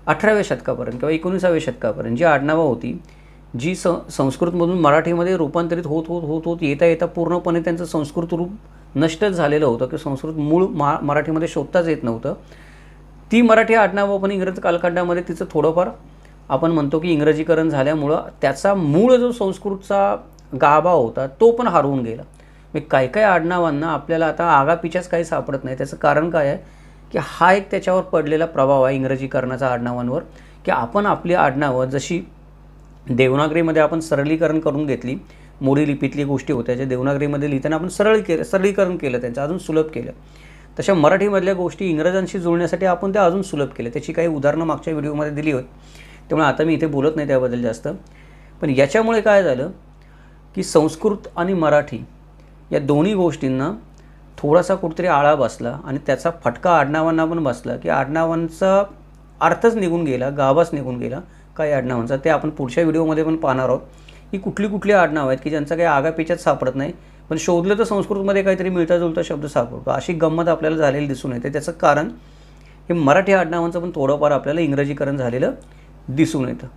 18व्या शतकापर्यंत किंवा 19व्या शतकापर्यंत जी आडनावं होती, जी संस्कृतमधून मराठीमध्ये रूपांतरित होत येता येता पूर्णपणे त्यांचं संस्कृत रूप नष्टच झालेलं होतं की संस्कृत मूळ मराठीमध्ये शोधताच येत नव्हतं. ती मराठी आडनावं पण इंग्रज कालखंडामध्ये तिचं थोडंफार आपण म्हणतो की इंग्रजीकरण झाल्यामुळं त्याचा मूळ जो संस्कृतचा गाभा होता तो पण हरवून गेला. काही काही आडनावांना आपल्याला आता आगापिचाच काही सापडत नाही. त्याचं कारण काय आहे की हा एक त्याच्यावर पडलेला प्रभाव आहे इंग्रजीकरणाचा आडनावांवर, की आपण आपली आडनावं जशी देवनागरीमध्ये आपण सरलीकरण करून घेतली, मोडी लिपीतली गोष्टी होत्या ज्या देवनागरीमध्ये लिहिताना आपण सरलीकरण केलं, त्यांचं अजून सुलभ केलं, तशा मराठीमधल्या गोष्टी इंग्रजांशी जुळण्यासाठी आपण त्या अजून सुलभ केल्या. त्याची काही उदाहरणं मागच्या व्हिडिओमध्ये दिली होती, त्यामुळे आता मी इथे बोलत नाही त्याबद्दल जास्त. पण याच्यामुळे काय झालं की संस्कृत आणि मराठी या दोन्ही गोष्टींना थोडासा कुठेतरी आळा बसला आणि त्याचा फटका आडनावांना पण बसला, की आडनावांचा अर्थच निघून गेला, गाभाच निघून गेला काही आडनावांचा. ते आपण पुढच्या व्हिडिओमध्ये पण पाहणार आहोत की कुठली आडनावं आहेत की ज्यांचा काही आगापिचाच सापडत नाही, पण शोधलं तर संस्कृतमध्ये काहीतरी मिळता जुळता शब्द सापडतो. अशी गंमत आपल्याला झालेली दिसून येते. त्याचं कारण हे मराठी आडनावांचं पण थोडंफार आपल्याला इंग्रजीकरण झालेलं दिसून येतं.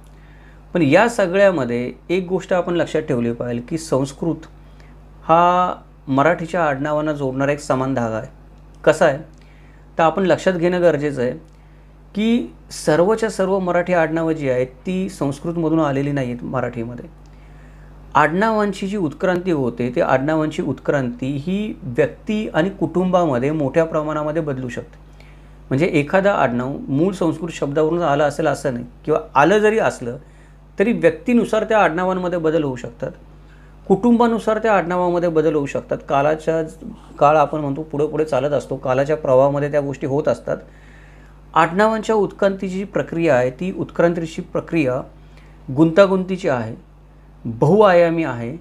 पण या सगळ्यामध्ये एक गोष्ट आपण लक्षात ठेवली पाहिजे की संस्कृत हा मराठीच्या आडनावांना जोडणारा एक समान धागा आहे. कसा आहे तर आपण लक्षात घेणं गरजेचं आहे की सर्वच्या सर्व मराठी आडनावं जी आहेत ती संस्कृतमधून आलेली नाही आहेत. मराठीमध्ये आडनावांची जी उत्क्रांती होते, ते आडनावांची उत्क्रांती ही व्यक्ती आणि कुटुंबामध्ये मोठ्या प्रमाणामध्ये बदलू शकते. म्हणजे एखादा आडनाव मूळ संस्कृत शब्दावरून आलं असेल असं नाही, किंवा आलं जरी असलं तरी व्यक्तीनुसार त्या आडनावांमध्ये बदल होऊ शकतात, कुटुंबानुसार त्या आडनावामध्ये बदल होऊ शकतात. काळ आपण म्हणतो पुढे चालत असतो, कालाच्या प्रवाहामध्ये त्या गोष्टी होत असतात. आडनावांच्या उत्क्रांतीची जी प्रक्रिया आहे ती उत्क्रांतीची प्रक्रिया गुंतागुंतीची आहे, बहुआयामी आहे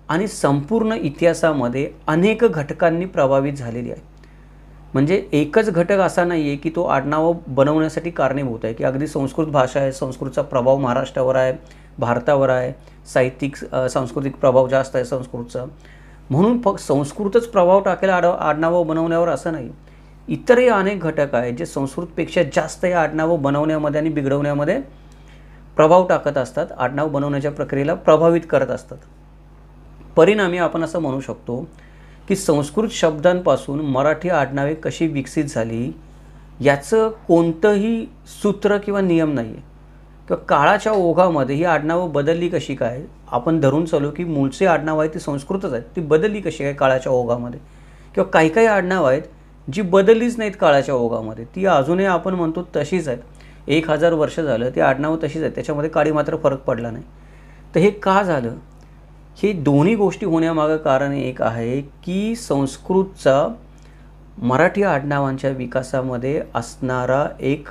आणि संपूर्ण इतिहासामध्ये अनेक घटकांनी प्रभावित झालेली आहे. म्हणजे एकच घटक असा नाही आहे की तो आडनाव बनवण्यासाठी कारणीभूत आहे, की अगदी संस्कृत भाषा आहे, संस्कृतचा प्रभाव महाराष्ट्रावर आहे, भारतावर आहे, साहित्यिक सांस्कृतिक प्रभाव जास्त आहे संस्कृतचा, म्हणून फक्त संस्कृतच प्रभाव टाकेल आडनावं बनवण्यावर असं नाही. इतरही अनेक घटक आहेत जे संस्कृतपेक्षा जास्त या आडनावं बनवण्यामध्ये आणि बिघडवण्यामध्ये प्रभाव टाकत असतात, आडनाव बनवण्याच्या प्रक्रियेला प्रभावित करत असतात. परिणामी आपण असं म्हणू शकतो की संस्कृत शब्दांपासून मराठी आडनावे कशी विकसित झाली याचं कोणतंही सूत्र किंवा नियम नाही आहे, किंवा काळाच्या ओघामध्ये ही आडनावं बदलली कशी काय. आपण धरून चालू की मूळचे आडनाव आहे ती संस्कृतच आहेत, ती बदलली कशी काय काळाच्या ओघामध्ये. किंवा काही काही आडनावं आहेत जी बदललीच नाहीत काळाच्या ओघामध्ये, ती अजूनही आपण म्हणतो तशीच आहेत. 1000 वर्ष झालं ती आडनावं तशीच आहेत, त्याच्यामध्ये काळी मात्र फरक पडला नाही. तर हे का झालं? हे दोन्ही गोष्टी होण्यामागं कारण एक आहे की संस्कृतचा मराठी आडनावांच्या विकासामध्ये असणारा एक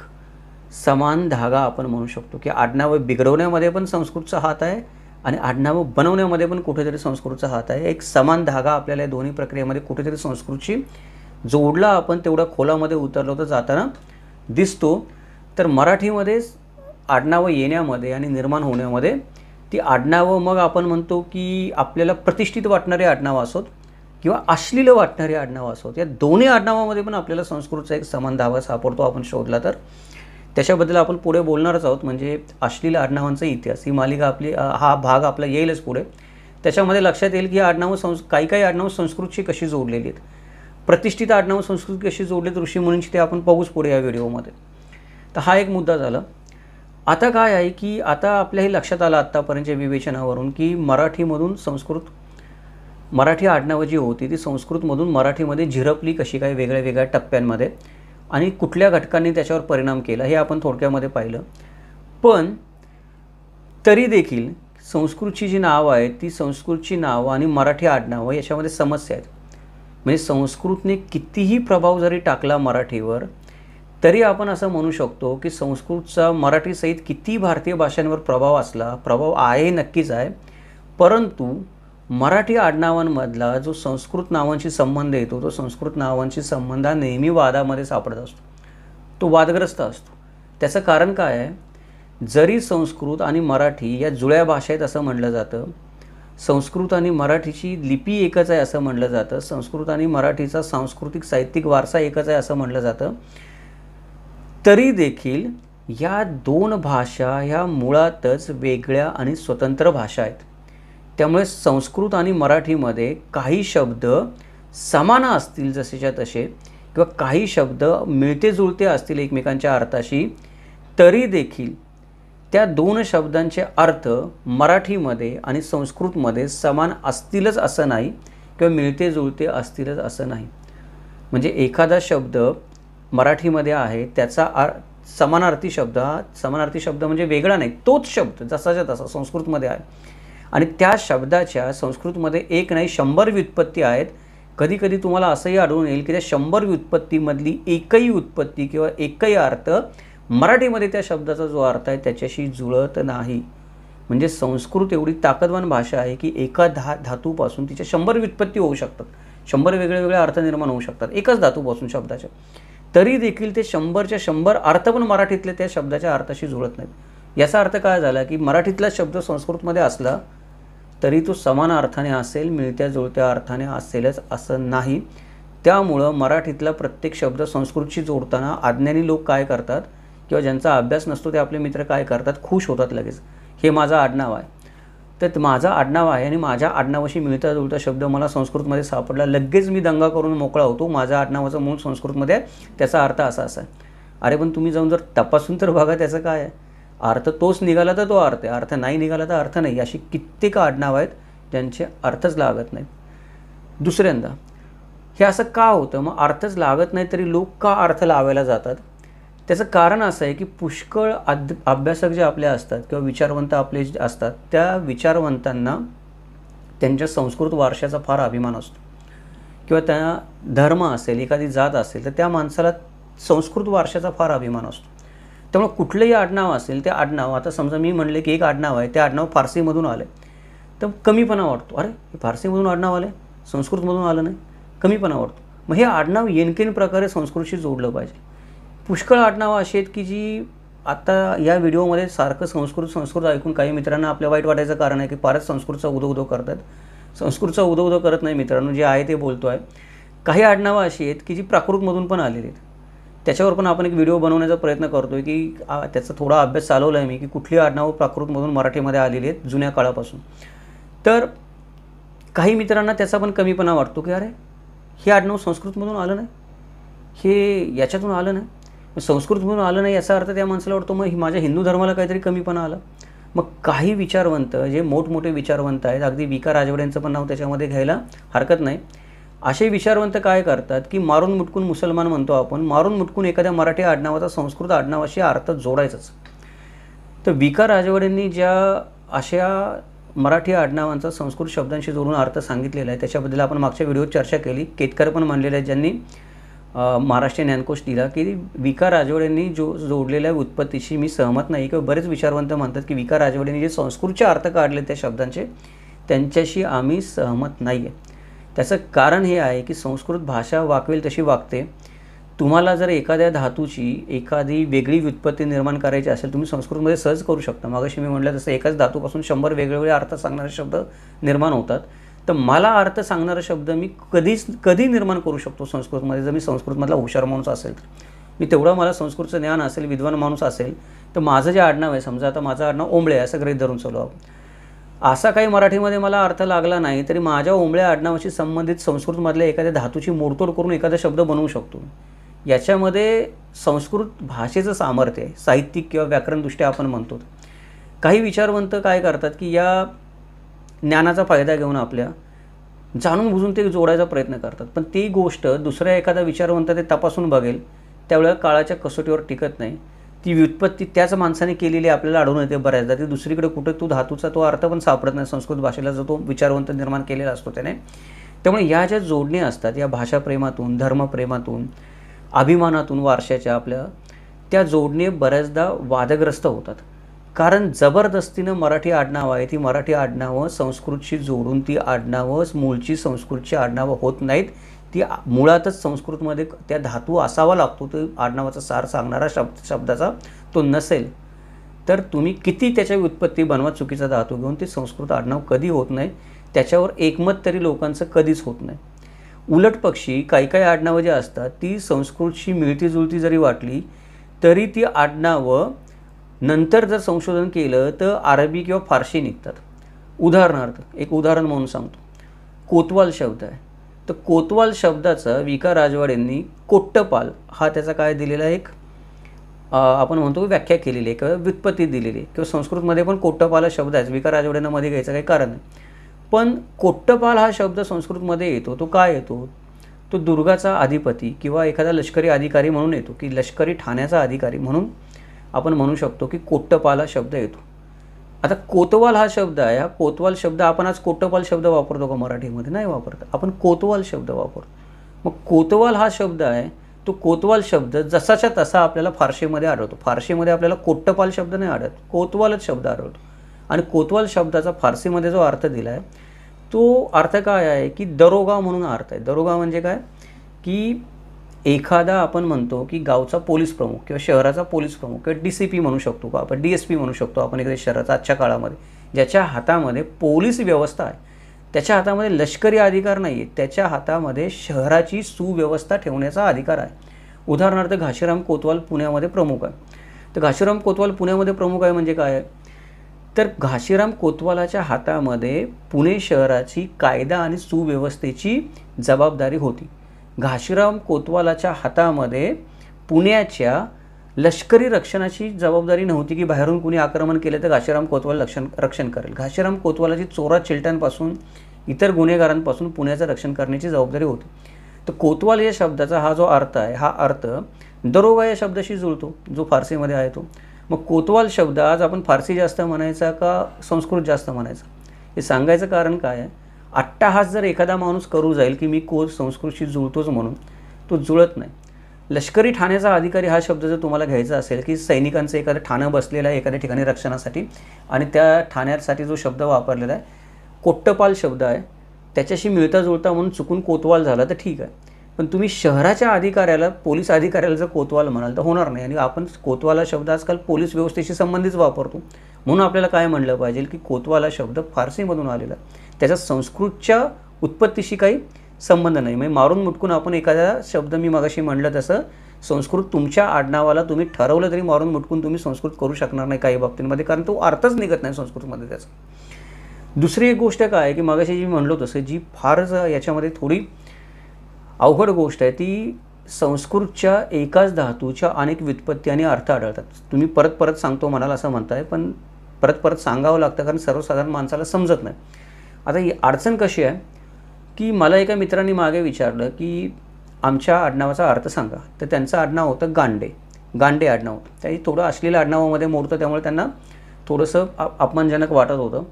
समान धागा आपण म्हणू शकतो, की आडनावं बिघडवण्यामध्ये पण संस्कृतचा हात आहे आणि आडनावं बनवण्यामध्ये पण कुठेतरी संस्कृतचा हात आहे. एक समान धागा आपल्याला या दोन्ही प्रक्रियेमध्ये कुठेतरी संस्कृतशी जोडला आपण तेवढ्या खोलामध्ये उतरलो तर जाताना दिसतो. तर मराठीमध्ये आडनावं येण्यामध्ये आणि निर्माण होण्यामध्ये ती आडनावं मग आपण म्हणतो की आपल्याला प्रतिष्ठित वाटणारे आडनावं असोत किंवा अश्लील वाटणारे आडनावं असोत, या दोन्ही आडनावामध्ये पण आपल्याला संस्कृतचा एक समान धागा सापडतो आपण शोधला तर. त्याच्याबद्दल आपण पुढे बोलणारच आहोत. म्हणजे अश्लील आडनावांचा इतिहास ही मालिका आपली, हा भाग आपला येईलच पुढे. त्याच्यामध्ये लक्षात येईल की आडनावं काही काही आडनावं संस्कृतशी कशी जोडलेली आहेत, प्रतिष्ठित आडनावं संस्कृत कशी जोडलेत ऋषीमुनींची, ते आपण बघूच पुढे या व्हिडिओमध्ये. तर हा एक मुद्दा झाला. आता काय आहे की आता आपल्याही लक्षात आलं आत्तापर्यंतच्या विवेचनावरून की मराठी आडनावं जी होती ती संस्कृतमधून मराठीमध्ये झिरपली कशी काय वेगळ्या वेगळ्या टप्प्यांमध्ये, आणि कुठल्या घटकांनी त्याच्यावर परिणाम केला हे आपण थोडक्यामध्ये पाहिलं. पण तरी देखील संस्कृतची जी नावं आहेत ती संस्कृतची नावं आणि मराठी आडनावं याच्यामध्ये समस्या आहेत. म्हणजे संस्कृतने कितीही प्रभाव जरी टाकला मराठीवर तरी आपण असं म्हणू शकतो की संस्कृतचा मराठीसहित किती भारतीय भाषांवर प्रभाव असला, प्रभाव आहे नक्कीच आहे, परंतु मराठी आडनावांमधला जो संस्कृत नावांशी संबंध येतो तो संस्कृत नावांशी संबंध नेहमी वादामध्ये सापडत असतो, तो वादग्रस्त असतो. त्याचं कारण काय आहे? जरी संस्कृत आणि मराठी या जुळ्या भाषा आहेत असं म्हटलं जातं, संस्कृत आणि मराठीची लिपी एकच आहे असं म्हटलं जातं, संस्कृत आणि मराठीचा सांस्कृतिक साहित्यिक वारसा एकच आहे असं म्हटलं जातं, तरी देखील या दोन भाषा ह्या मुळातच वेगळ्या आणि स्वतंत्र भाषा आहेत. त्यामुळे संस्कृत आणि मराठीमध्ये काही शब्द समान असतील जसेच्या तसे, किंवा काही शब्द मिळते जुळते असतील एकमेकांच्या अर्थाशी, तरी देखील त्या दोन शब्दांचे अर्थ मराठीमध्ये आणि संस्कृतमध्ये समान असतीलच असं नाही, किंवा मिळते जुळते असतीलच असं नाही. म्हणजे एखादा शब्द मराठीमध्ये आहे त्याचा समानार्थी शब्द म्हणजे वेगळा नाही, तोच शब्द जसाच्या तसा संस्कृतमध्ये आहे, आणि त्या शब्दाच्या संस्कृतमध्ये एक नाही 100 व्युत्पत्ती आहेत. कधी कधी तुम्हाला असंही आढळून येईल की त्या 100 व्युत्पत्तीमधली एकही व्युत्पत्ती किंवा एकही अर्थ मराठीमध्ये त्या शब्दाचा जो अर्थ आहे त्याच्याशी जुळत नाही. म्हणजे संस्कृत एवढी ताकदवान भाषा आहे की एका धातूपासून तिच्या 100 व्युत्पत्ती होऊ शकतात, 100 वेगळे वेगळे अर्थ निर्माण होऊ शकतात एकच धातूपासून शब्दाच्या, तरी देखील ते 100च्या 100 अर्थ पण मराठीतले त्या शब्दाच्या अर्थाशी जुळत नाहीत. याचा अर्थ काय झाला की मराठीतला शब्द संस्कृतमध्ये असला तरी तो समान अर्थाने असेल, मिळत्या जुळत्या अर्थाने असेलच असं नाही. त्यामुळं मराठीतला प्रत्येक शब्द संस्कृतशी जोडताना अज्ञानी लोक काय करतात, किंवा ज्यांचा अभ्यास नसतो ते आपले मित्र काय करतात, खुश होतात लगेच, हे माझं आडनाव आहे, तर माझं आडनाव आहे आणि माझ्या आडनावाशी मिळता जुळता शब्द मला संस्कृतमध्ये सापडला, लगेच मी दंगा करून मोकळा होतो, माझ्या आडनावाचं मूळ संस्कृतमध्ये आहे, त्याचा अर्थ असा असा आहे. अरे पण तुम्ही जाऊन जर तपासून तर बघा त्याचं काय आहे, अर्थ तोच निघाला तर तो अर्थ आहे, अर्थ नाही निघाला तर अर्थ नाही. अशी कित्येक आडनावं आहेत ज्यांचे अर्थच लागत नाहीत. दुसऱ्यांदा हे असं का होतं? मग अर्थच लागत नाही तरी लोक का अर्थ लावायला जातात? त्याचं कारण असं आहे की पुष्कळ अभ्यासक जे आपले असतात किंवा विचारवंत आपले जे असतात त्या विचारवंतांना त्यांच्या संस्कृत वारशाचा फार अभिमान असतो, किंवा त्या धर्म असेल, एखादी जात असेल तर त्या माणसाला संस्कृत वारशाचा फार अभिमान असतो. त्यामुळे कुठलंही आडनाव असेल ते आडनाव, आता समजा मी म्हणले की एक आडनाव आहे, ते आडनाव फारसीमधून आले तर कमीपणा वाटतो. अरे हे फारसीमधून आडनाव आले, संस्कृतमधून आलं नाही, कमीपणा वाटतो. मग हे आडनाव येनकेन प्रकारे संस्कृतशी जोडलं पाहिजे. पुष्कळ आडनावं अशी आहेत की जी आता या व्हिडिओमध्ये सारखं संस्कृत ऐकून काही मित्रांना आपल्या वाईट वाटायचं कारण आहे की फारच संस्कृतचा उदो करतात. संस्कृतचा उदो करत नाही मित्रांनो, जे आहे ते बोलतो आहे. काही आडनावं अशी आहेत की जी प्राकृतमधून पण आलेली आहेत. त्याच्यावर पण आपण एक व्हिडिओ बनवण्याचा प्रयत्न करतो आहे की त्याचा थोडा अभ्यास चालवला आहे मी की कुठली आडनावं प्राकृतमधून मराठीमध्ये आलेली आहेत जुन्या काळापासून. तर काही मित्रांना त्याचा पण कमीपणा वाटतो की अरे हे आडनाव संस्कृतमधून आलं नाही, हे याच्यातून आलं नाही, संस्कृतमधून आलं नाही याचा अर्थ त्या माणसाला वाटतो मग माझ्या हिंदू धर्माला काहीतरी कमीपणा आला. मग काही विचारवंत जे मोठमोठे विचारवंत आहेत, अगदी विका राजवड्यांचं पण नाव त्याच्यामध्ये घ्यायला हरकत नाही, असे विचारवंत काय करतात की मारून मुटकून मुसलमान म्हणतो आपण, मारून मुटकून एखाद्या मराठी आडनावाचा संस्कृत आडनावाशी अर्थ जोडायचाच. तर विका राजवड्यांनी ज्या अशा मराठी आडनावांचा संस्कृत शब्दांशी जोडून अर्थ सांगितलेला आहे त्याच्याबद्दल आपण मागच्या व्हिडिओत चर्चा केली. केतकर पण म्हणलेलं आहे ज्यांनी महाराष्ट्रीय ज्ञानकोश दिला की विका राजवड्यांनी जोडलेल्या उत्पत्तीशी मी सहमत नाही. किंवा बरेच विचारवंत म्हणतात की विका राजवड्यांनी जे संस्कृतचे अर्थ काढले त्या शब्दांचे त्यांच्याशी आम्ही सहमत नाही आहे. त्याचं कारण हे आहे की संस्कृत भाषा वाकवेल तशी वागते. तुम्हाला जर एखाद्या धातूची एखादी वेगळी व्युत्पत्ती निर्माण करायची असेल तुम्ही संस्कृतमध्ये सहज करू शकता. मागाशी मी म्हटलं तसं एकाच धातूपासून 100 वेगवेगळे अर्थ सांगणारे शब्द निर्माण होतात. तर मला अर्थ सांगणारा शब्द मी कधी निर्माण करू शकतो संस्कृतमध्ये जर मी संस्कृतमधला हुशार माणूस असेल तर. मी तेवढं मला संस्कृतचं ज्ञान असेल, विद्वान माणूस असेल तर माझं जे आडनाव आहे, समजा आता माझं आडनाव ओंबळे आहे असं गृहीत धरून चालू आपण, असा काही मराठीमध्ये मला अर्थ लागला नाही तरी माझ्या ओंबळ्या आडनावाशी संबंधित संस्कृतमधल्या एखाद्या धातूची मोडतोड करून एखादा शब्द बनवू शकतो. याच्यामध्ये संस्कृत भाषेचं सामर्थ्य आहे, साहित्यिक किंवा व्याकरणदृष्ट्या आपण म्हणतो. काही विचारवंत काय करतात की या ज्ञानाचा फायदा घेऊन आपल्या जाणून बुजून ते जोडायचा प्रयत्न करतात. पण ती गोष्ट दुसऱ्या एखादा विचारवंत ते तपासून बघेल त्यावेळेला काळाच्या कसोटीवर टिकत नाही. ती व्युत्पत्ती त्याच माणसाने केलेली आपल्याला आढळून येते बऱ्याचदा. ती दुसरीकडे कुठं तो धातूचा तो अर्थ पण सापडत नाही संस्कृत भाषेला जो तो विचारवंत निर्माण केलेला असतो त्याने. त्यामुळे या ज्या जोडण्या असतात या भाषाप्रेमातून, धर्मप्रेमातून, अभिमानातून वारशाच्या आपल्या, त्या जोडणे बऱ्याचदा वादग्रस्त होतात. कारण जबरदस्तीनं मराठी आडनावं आहे ती मराठी आडनावं संस्कृतशी जोडून ती आडनावं मूळची संस्कृतची आडनावं होत नाहीत. ती मुळातच संस्कृतमध्ये त्या धातू असावा लागतो, तो आडनावाचा सार सांगणारा शब्दाचा तो नसेल तर तुम्ही किती त्याच्या व्युत्पत्ती बनवा चुकीचा धातू घेऊन ते संस्कृत आडनाव कधी होत नाही. त्याच्यावर एकमत तरी लोकांचं कधीच होत नाही. उलट पक्षी काही आडनावं जी असतात ती संस्कृतशी मिळती जुळती जरी वाटली तरी ती आडनावं नंतर जर संशोधन केलं तर अरबी किंवा फारसी निघतात. उदाहरणार्थ एक उदाहरण म्हणून सांगतो, कोतवाल शब्द आहे. तर कोतवाल शब्दाचा विका राजवाडेंनी कोट्टपाल हा त्याचा काय दिलेला एक आपण म्हणतो व्याख्या केलेली आहे किंवा व्युत्पत्ती दिलेली आहे. किंवा संस्कृतमध्ये पण कोट्टपाल हा शब्द आहे, विका राजवाडेंना मध्ये घ्यायचं काही कारण नाही. पण कोट्टपाल हा शब्द संस्कृतमध्ये येतो तो काय येतो, तो दुर्गाचा अधिपती किंवा एखादा लष्करी अधिकारी म्हणून येतो की लष्करी ठाण्याचा अधिकारी म्हणून आपण म्हणू शकतो की कोट्टपाल हा शब्द येतो. आता कोतवाल हा शब्द आहे, हा कोतवाल शब्द आपण आज कोट्टपाल शब्द वापरतो का मराठीमध्ये? नाही वापरत, आपण कोतवाल शब्द वापरतो. मग कोतवाल हा शब्द आहे, तो कोतवाल शब्द जसाच्या तसा आपल्याला फारसीमध्ये आढळतो. फारसीमध्ये आपल्याला कोट्टपाल शब्द नाही आढळत, कोतवालच शब्द आढळतो. आणि कोतवाल शब्दाचा फारसीमध्ये जो अर्थ दिला आहे तो अर्थ काय आहे की दरोगा म्हणून अर्थ आहे. दरोगा म्हणजे काय की एखादा आपण म्हणतो की गावचा पोलीस प्रमुख किंवा शहराचा पोलीस प्रमुख किंवा DCP म्हणू शकतो का आपण, DSP म्हणू शकतो आपण एखाद्या शहराचा आजच्या काळामध्ये, ज्याच्या हातामध्ये पोलीस व्यवस्था आहे. त्याच्या हातामध्ये लष्करी अधिकार नाही आहे, त्याच्या हातामध्ये शहराची सुव्यवस्था ठेवण्याचा अधिकार आहे. उदाहरणार्थ घाशीराम कोतवाल पुण्यामध्ये प्रमुख आहे. तर घाशीराम कोतवाल पुण्यामध्ये प्रमुख आहे म्हणजे काय आहे तर घाशीराम कोतवालाच्या हातामध्ये पुणे शहराची कायदा आणि सुव्यवस्थेची जबाबदारी होती. घाशीराम कोतवालाच्या हातामध्ये पुण्याच्या लष्करी रक्षणाची जबाबदारी नव्हती की बाहेरून कुणी आक्रमण केले तर घाशीराम कोतवाल रक्षण करेल. घाशीराम कोतवालाची चोरा चिलट्यांपासून इतर गुन्हेगारांपासून पुण्याचं रक्षण करण्याची जबाबदारी होती. तर कोतवाल या शब्दाचा हा जो अर्थ आहे हा अर्थ दरोगा या शब्दाशी जुळतो जो फारसीमध्ये आहे तो. मग कोतवाल शब्द आज आपण फारसी जास्त म्हणायचा का संस्कृत जास्त म्हणायचा हे सांगायचं कारण काय आहे, अट्टाहास जर एखादा माणूस करू जाईल की मी संस्कृतशी जुळतोच म्हणून, तो जुळत नाही. लष्करी ठाण्याचा अधिकारी हा शब्द जर तुम्हाला घ्यायचा असेल की सैनिकांचं एखादं ठाणं बसलेलं आहे एखाद्या ठिकाणी रक्षणासाठी आणि त्या ठाण्यासाठी जो शब्द वापरलेला आहे कोट्टपाल शब्द आहे, त्याच्याशी मिळता जुळता म्हणून चुकून कोतवाल झाला तर ठीक आहे. पण तुम्ही शहराच्या अधिकाऱ्याला, पोलीस अधिकाऱ्याला जर कोतवाल म्हणाल तर होणार नाही. आणि आपण कोतवाल हा शब्द आजकाल पोलीस व्यवस्थेशी संबंधित वापरतो. म्हणून आपल्याला काय म्हणलं पाहिजे की कोतवाल हा शब्द फारसीमधून आलेला, त्याच्या संस्कृतच्या उत्पत्तीशी काही संबंध नाही. म्हणजे मारून मुटकून आपण एखादा शब्द, मी मगाशी म्हणलं तसं, संस्कृत तुमच्या आडनावाला तुम्ही ठरवलं तरी मारून मुटकून तुम्ही संस्कृत करू शकणार नाही काही बाबतींमध्ये, कारण तो अर्थच निघत नाही संस्कृतमध्ये त्याचा. दुसरी एक गोष्ट काय आहे की मगाशी जी म्हणलो तसं, जी फारच याच्यामध्ये थोडी अवघड गोष्ट आहे, ती संस्कृतच्या एकाच धातूच्या अनेक व्युत्पत्ती आणि अर्थ आढळतात. तुम्ही परत परत सांगतो म्हणाल असं म्हणताय, पण परत परत सांगावं लागतं कारण सर्वसाधारण माणसाला समजत नाही. आता ही अडचण कशी आहे की मला एका मित्रांनी मागे विचारलं की आमच्या आडनावाचा अर्थ सांगा. तर त्यांचं आडनाव होतं गांडे. गांडे आडनाव होतं. त्याही थोडं अश्लील आडनावामध्ये मोडतं, त्यामुळे त्यांना थोडंसं अपमानजनक वाटत होतं.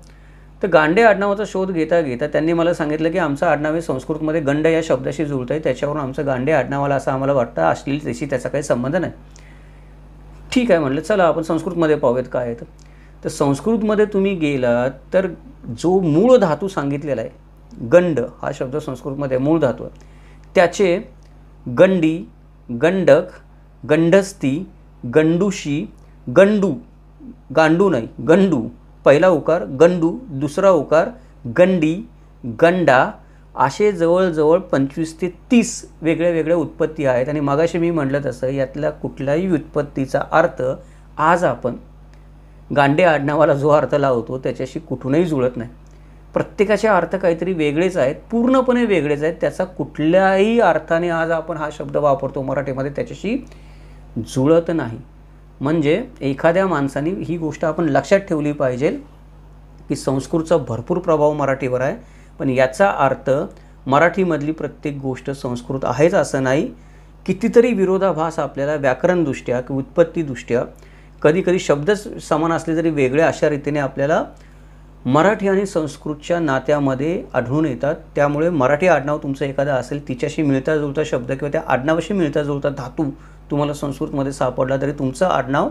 तर गांडे आडनावाचा शोध घेता घेता त्यांनी मला सांगितलं की आमचं आडनाव हे संस्कृतमध्ये गंड या शब्दाशी जुळतं आहे, त्याच्यावरून आमचं गांडे आडनावाला असं आम्हाला वाटतं, अश्लीलतेशी त्याचा काही संबंध नाही. ठीक आहे म्हटलं, चला आपण संस्कृतमध्ये पाहूयात काय आहे. तर संस्कृतमध्ये तुम्ही गेलात तर जो मूळ धातू सांगितलेला आहे, गंड हा शब्द संस्कृतमध्ये मूळ धातू आहे, त्याचे गंडी, गंडक, गंडस्ती, गंडुशी, गंडू, गांडू नाही गंडू, पहिला उकार गंडू, दुसरा उकार गंडी, गंडा, असे जवळजवळ 25 ते 30 वेगळ्या वेगळ्या उत्पत्ती आहेत. आणि मगाशी मी म्हटलं तसं यातल्या कुठल्याही व्युत्पत्तीचा अर्थ आज आपण गांडे आडनावाला जो अर्थ लावतो त्याच्याशी कुठूनही जुळत नाही. प्रत्येकाचे अर्थ काहीतरी वेगळेच आहेत, पूर्णपणे वेगळेच आहेत. त्याचा कुठल्याही अर्थाने आज आपण हा शब्द वापरतो मराठीमध्ये त्याच्याशी जुळत नाही. म्हणजे एखाद्या माणसाने ही गोष्ट आपण लक्षात ठेवली पाहिजे की संस्कृतचा भरपूर प्रभाव मराठीवर आहे, पण याचा अर्थ मराठीमधली प्रत्येक गोष्ट संस्कृत आहेच असं नाही. कितीतरी विरोधाभास आपल्याला व्याकरणदृष्ट्या किंवा उत्पत्तीदृष्ट्या, कधीकधी शब्द समान असले तरी वेगळे, अशा रीतीने आपल्याला मराठी आणि संस्कृतच्या नात्यामध्ये आढळून येतात. त्यामुळे मराठी आडनाव तुमचं एखादा असेल, तिच्याशी मिळता जुळता शब्द किंवा त्या आडनावाशी मिळता जुळता धातू तुम्हाला संस्कृतमध्ये सापडला तरी तुमचं आडनाव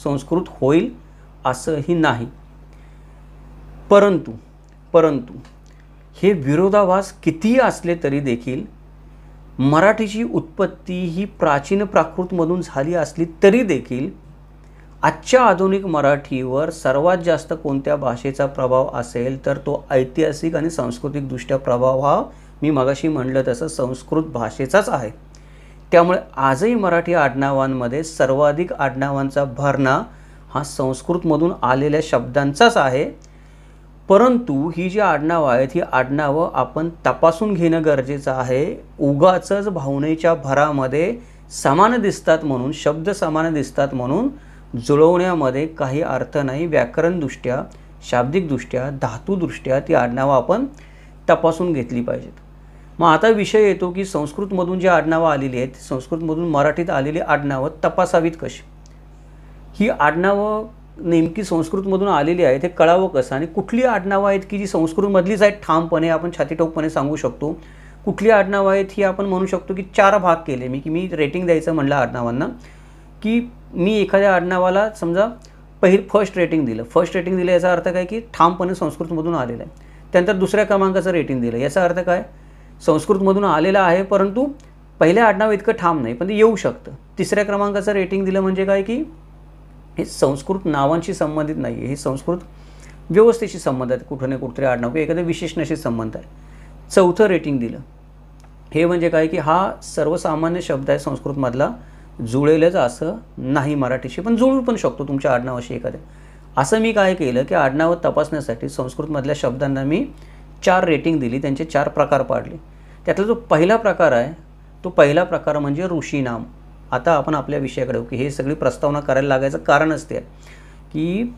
संस्कृत होईल असंही नाही. परंतु हे विरोधाभास कितीही असले तरी देखील मराठीची उत्पत्ती ही प्राचीन प्राकृतमधून झाली असली तरी देखील आजच्या आधुनिक मराठीवर सर्वात जास्त कोणत्या भाषेचा प्रभाव असेल तर तो ऐतिहासिक आणि सांस्कृतिकदृष्ट्या प्रभाव हा मी मगाशी म्हणलं तसं संस्कृत भाषेचाच आहे. त्यामुळे आजही मराठी आडनावांमध्ये सर्वाधिक आडनावांचा भरणा हा संस्कृतमधून आलेल्या शब्दांचाच आहे. परंतु ही जी आडनावं आहेत ही आडनावं आपण तपासून घेणं गरजेचं आहे. उगाचच भावनेच्या भरामध्ये समान दिसतात म्हणून, शब्द समान दिसतात म्हणून जुळवण्यामध्ये काही अर्थ नाही. व्याकरणदृष्ट्या, शाब्दिकदृष्ट्या, धातुदृष्ट्या ती आडनावं आपण तपासून घेतली पाहिजेत. मग आता विषय येतो की संस्कृतमधून जी आडनावं आलेली आहेत, संस्कृतमधून मराठीत आलेली आडनावं तपासावीत कशी. ही आडनावं नेमकी संस्कृतमधून आलेली आहेत हे कळावं कसं, आणि कुठली आडनावं आहेत की जी संस्कृतमधलीच आहेत ठामपणे आपण छातीठोकपणे सांगू शकतो. कुठली आडनावं आहेत ही आपण म्हणू शकतो की 4 भाग केले मी, की मी रेटिंग द्यायचं म्हणलं आडनावांना, की मी एखाद्या आडनावाला समजा फर्स्ट रेटिंग दिलं. फर्स्ट रेटिंग दिलं याचा अर्थ काय की ठामपणे संस्कृतमधून आलेलं आहे. त्यानंतर दुसऱ्या क्रमांकाचं रेटिंग दिलं, याचा अर्थ काय, संस्कृतमधून आलेलं आहे परंतु पहिल्या आडनाव इतकं ठाम नाही पण ते येऊ शकतं. तिसऱ्या क्रमांकाचं रेटिंग दिलं म्हणजे काय की हे संस्कृत नावांशी संबंधित नाही आहे, हे संस्कृत व्यवस्थेशी संबंध आहे, कुठं ना कुठेतरी आडनाव किंवा एखाद्या विशेषणाशी संबंध आहे. चौथं रेटिंग दिलं हे म्हणजे काय की हा सर्वसामान्य शब्द आहे संस्कृतमधला, जुळेलच असं नाही मराठीशी, पण जुळू पण शकतो तुमच्या आडनावाशी एखाद्या. असं मी काय केलं की आडनावं तपासण्यासाठी संस्कृतमधल्या शब्दांना मी 4 रेटिंग दिली, त्यांचे 4 प्रकार पाडले. त्यातला जो पहिला प्रकार आहे तो पहिला प्रकार म्हणजे ऋषीनाम. आता आपण आपल्या विषयाकडे की हे सगळी प्रस्तावना करायला लागायचं कारणच ते आहे की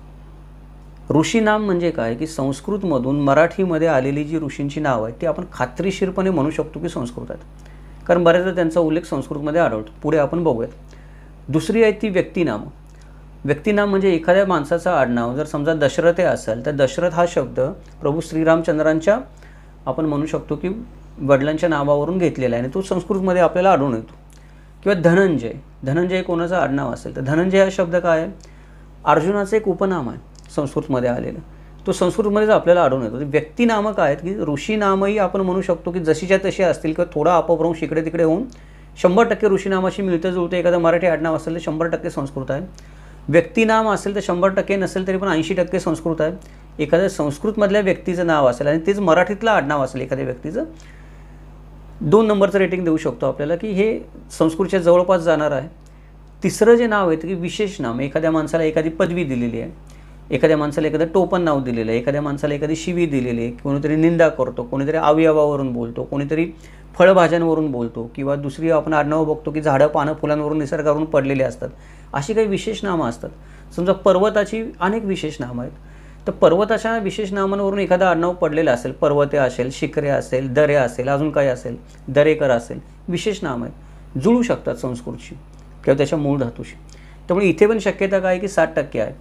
ऋषीनाम म्हणजे काय की संस्कृतमधून मराठीमध्ये आलेली जी ऋषींची नावं आहेत ती आपण खात्रीशीरपणे म्हणू शकतो की संस्कृत आहेत, कारण बऱ्याचदा त्यांचा उल्लेख संस्कृतमध्ये आढळतो. पुढे आपण बघूयात. दुसरी आहे ती व्यक्तिनाम. व्यक्तिनाम म्हणजे एखाद्या माणसाचं आडनाव जर समजा दशरथे असेल तर दशरथ हा शब्द प्रभू श्रीरामचंद्रांच्या आपण म्हणू शकतो की वडिलांच्या नावावरून घेतलेला आहे आणि तो संस्कृतमध्ये आपल्याला आढळून येतो. किंवा धनंजय, धनंजय कोणाचं आडनाव असेल तर धनंजय हा शब्द काय आहे, अर्जुनाचं एक उपनाम आहे संस्कृतमध्ये आलेलं. तो संस्कृतमध्येच आपल्याला आढळून येतो. व्यक्ती नामं काय आहेत की ऋषी नामही आपण म्हणू शकतो की जशीच्या तशी असतील किंवा थोडा अपभ्रंश इकडे तिकडे होऊन 100% ऋषी नामाशी मिळतं जुळतं एखादं मराठी आडनाव असेल तर 100% संस्कृत आहे. व्यक्तिनाम असेल तर 100% नसेल तरी पण 80% संस्कृत आहे. एखाद्या संस्कृतमधल्या व्यक्तीचं नाव असेल आणि तेच मराठीतलं आडनाव असेल एखाद्या व्यक्तीचं, 2 नंबरचं रेटिंग देऊ शकतो आपल्याला की हे संस्कृतच्या जवळपास जाणार आहे. तिसरं जे नाव आहे की विशेष नाम, एखाद्या माणसाला एखादी पदवी दिलेली आहे, एखाद्या माणसाला एखादं टोपण नाव दिलेलं आहे, एखाद्या माणसाला एखादी शिवी दिलेली आहे, कोणीतरी निंदा करतो, कोणीतरी अवयवावरून बोलतो, कोणीतरी फळभाज्यांवरून बोलतो किंवा दुसरी आपण आडनावं बघतो की झाडं पानं फुलांवरून निसर्गावरून पडलेले असतात. अशी काही विशेष नामं असतात. समजा पर्वताची अनेक विशेष नामं आहेत, तर पर्वताच्या विशेष नामांवरून एखादं आडनाव पडलेलं असेल, पर्वते असेल, शिखरे असेल, दरे असेल, अजून काही असेल, दरेकर असेल, विशेष नामं आहेत, जुळू शकतात संस्कृतशी किंवा त्याच्या मूळ धातूशी. त्यामुळे इथे पण शक्यता काय की 60% आहे.